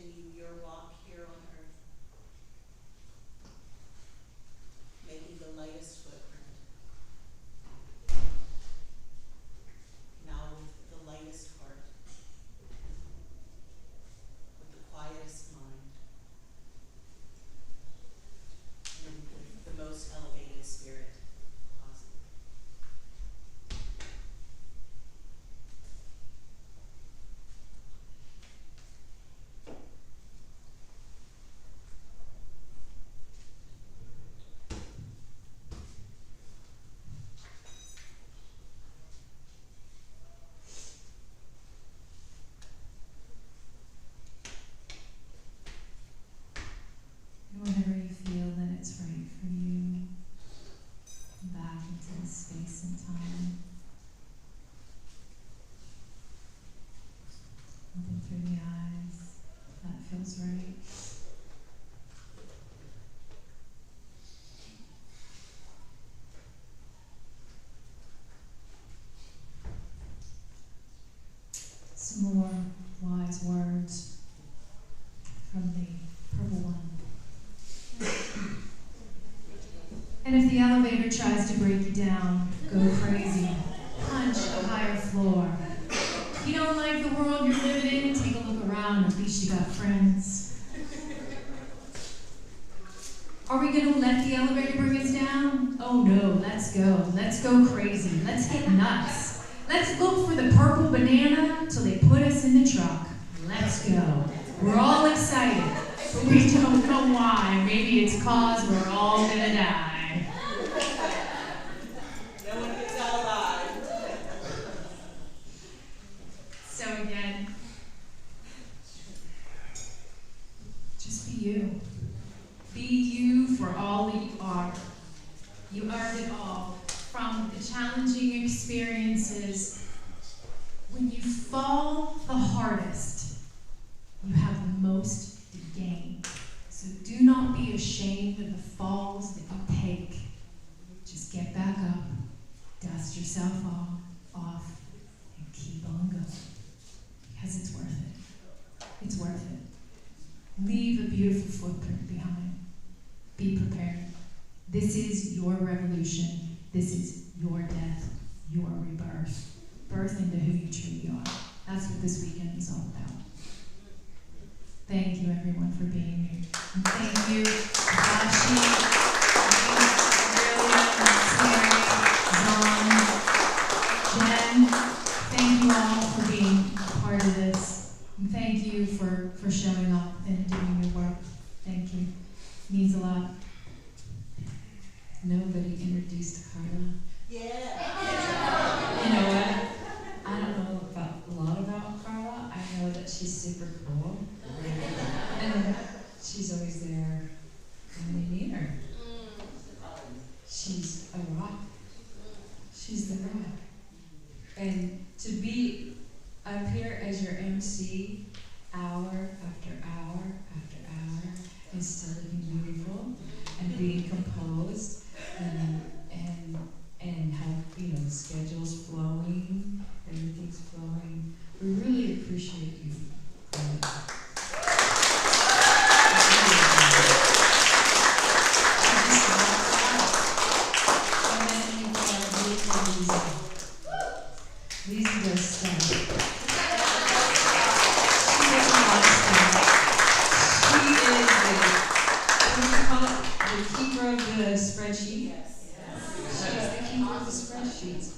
continue your walk here on earth, making the lightest footprint, now with the lightest heart, with the quietest mind, and with the most elevated spirit possible. Whenever you feel that it's right for you, back into the space and time. Looking through the eyes, that feels right. Some more wise words from the purple one. And if the elevator tries to break you down, go crazy. Punch a higher floor. If you don't like the world you're living in, take a look around. At least you got friends. Are we going to let the elevator bring us down? Oh no, let's go. Let's go crazy. Let's get nuts. Let's look for the purple banana till they put us in the truck. Let's go. We're all excited, but we don't know why. Maybe it's 'cause we're all gonna die. No one gets out alive. So again, just be you. Be you for all that you are. You earned it all. From the challenging experiences, when you fall the hardest, you have the most to gain. So do not be ashamed of the falls that you take. Just get back up, dust yourself off, and keep on going. Because it's worth it. It's worth it. Leave a beautiful footprint behind. Be prepared. This is your revolution. This is your death, your rebirth. Birth into who you truly are. That's what this weekend is all about. Thank you, everyone, for being here. And thank you, Bashi, Jen. Thank you all for being a part of this. And thank you for showing up and doing your work. Thank you. It means a lot. Nobody introduced Carla. Yeah. You know what? I don't know a lot about Carla. I know that she's super cool. And she's always there when you need her. She's a rock. She's the rock. And to be up here as your MC hour after hour after hour and still looking beautiful and being composed and have, the schedules flowing, everything's flowing. We really appreciate you. Leza does stuff. She does a lot of stuff. She is the keeper of the spreadsheet. Yes. She's the keeper of the spreadsheets.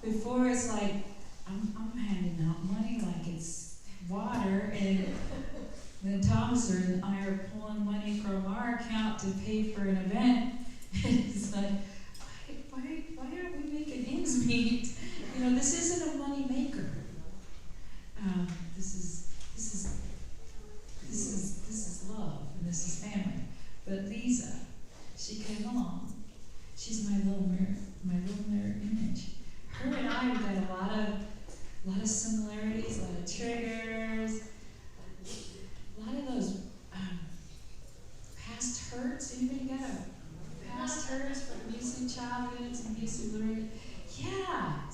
Before it's like, I'm handing out money like it's water, and then Thomas and I are pulling money from our account to pay for an event. And it's like, why aren't we making ends meet? This isn't a money maker. This is love, and this is family. But Leza, she came along. She's my little mirror image. Her and I have got a lot of similarities, a lot of triggers, a lot of those past hurts. Anybody got a past hurts from abusive childhoods and abusive learning? Yeah.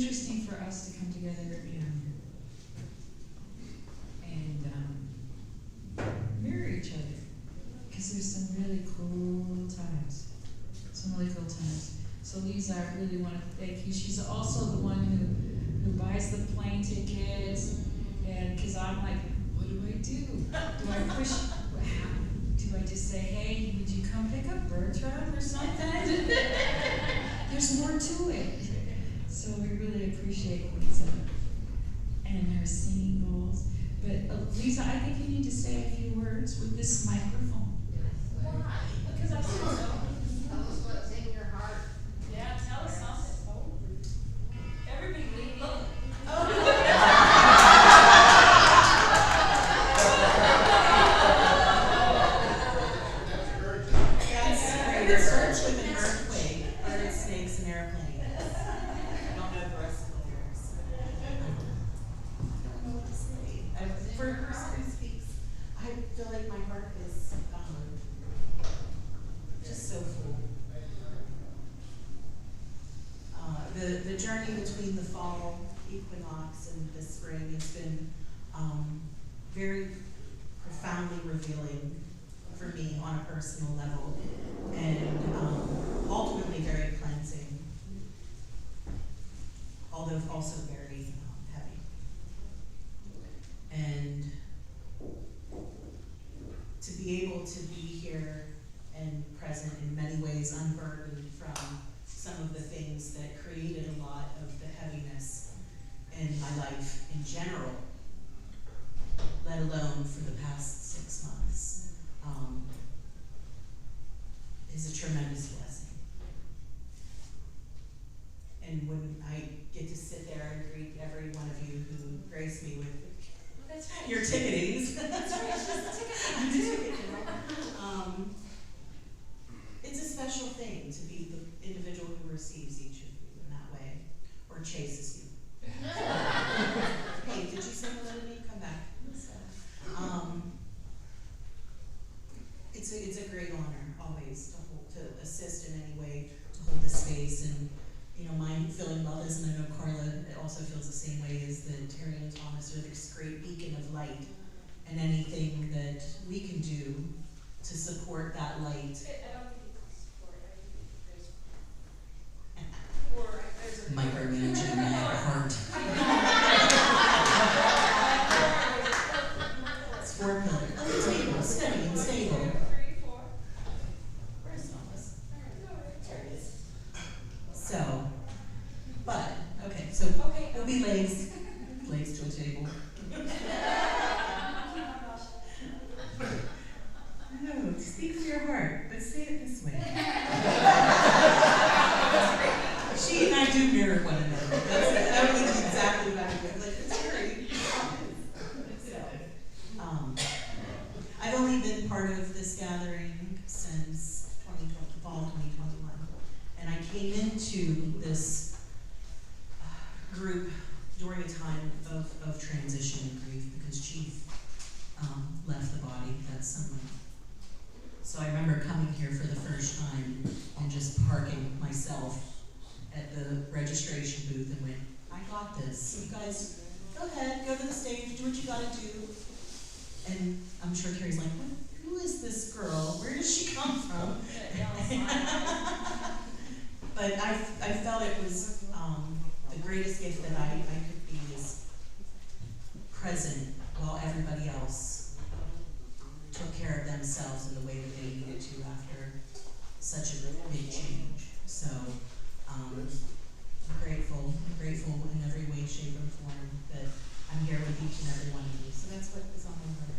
interesting for us to come together and mirror each other, because there's some really cool times. So Leza, I really want to thank you. She's also the one who buys the plane tickets, and because I'm like, what do I do? Do I push? Do I just say, hey, would you come pick up Bertram or something? There's more to it. So we really appreciate Leza and her singing goals. But Leza, I think you need to say a few words with this microphone. Why? Because I said so. Tell us what's in your heart. Yeah, tell us something. Everybody lean in. That's great. It starts with an earthquake, bird, snakes, and airplanes. I don't know the rest of the lyrics. I don't know what to say. For a person who speaks, I feel like my heart is just so full. The journey between the fall equinox and the spring has been very profoundly revealing for me on a personal level, and ultimately very cleansing, although also very heavy. And to be able to be here and present in many ways, unburdened from some of the things that created a lot of the heaviness in my life in general, let alone for the past 6 months, is a tremendous blessing. And when I get to sit there and greet every one of you who grace me with That's right. your ticketings. That's right, she's the ticket. I'm the ticket girl. It's a special thing to be the individual who receives each of you in that way, or chases you. Hey, did you say hello to me? Come back. It's a great honor always to assist in any way, to hold the space, and my feeling love is, and I know Carla also feels the same way, is that Terry and Thomas are this great beacon of light, and anything that we can do to support that light. I don't think it's support, I think there's Micromanaging my heart. It's 4 pillars. Stable, steady, and stable. 3, 4. Where's Thomas? There it is. So, but, okay, so we'll be legs to a table. No, speak from your heart, but say it this way. She and I do mirror one another. That was exactly what I was like. It's very. So, I've only been part of this gathering since fall 2021, and I came into this group during a time of transition and grief, because Chief left the body that summer. So I remember coming here for the first time and just parking myself at the registration booth and went, I got this. You guys, go ahead, go to the stage, do what you gotta do. And I'm sure Carrie's like, who is this girl? Where does she come from? But I felt it was the greatest gift that I could be, is present while everybody else took care of themselves in the way that they needed to after such a big change. So I'm grateful in every way, shape, and form that I'm here with each and every one of you. So that's what is on my heart.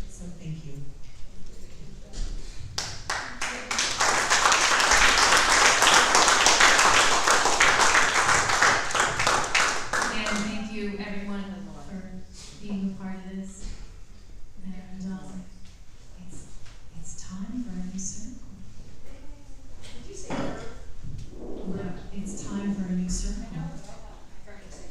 So thank you. Again, thank you everyone for being a part of this. And it's time for a new circle. Did you say her? No, it's time for a new circle. Frank said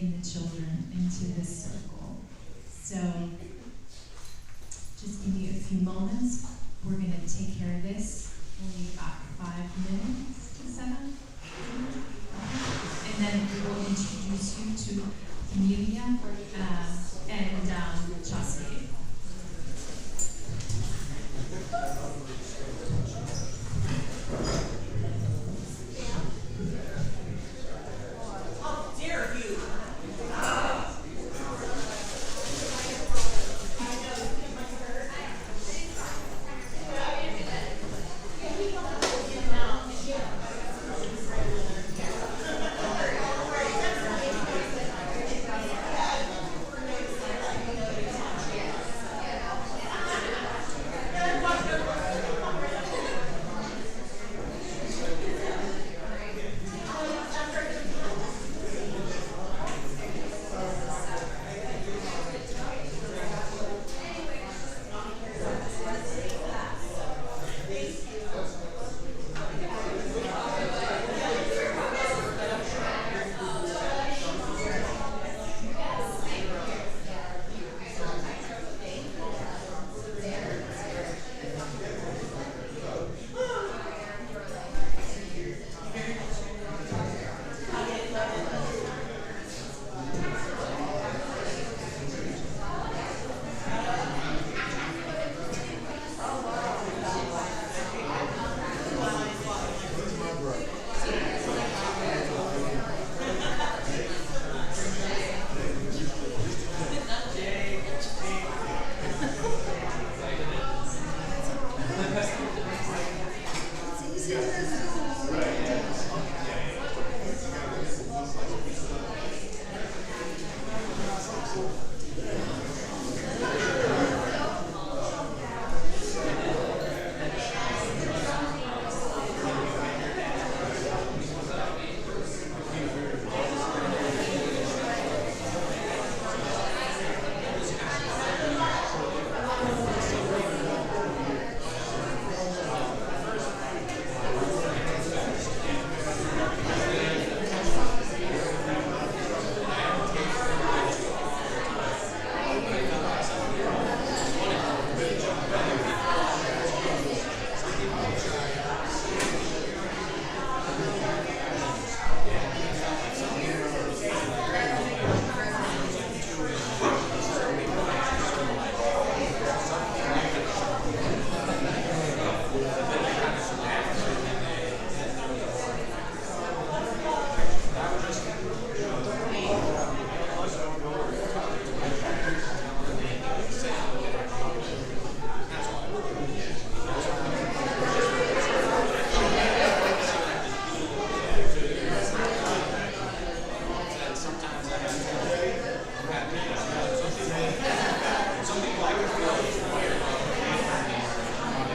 bring the children into this circle. So just give me a few moments. We're going to take care of this. Only about 5 minutes to 7. And then we will introduce you to Amelia and Chastity.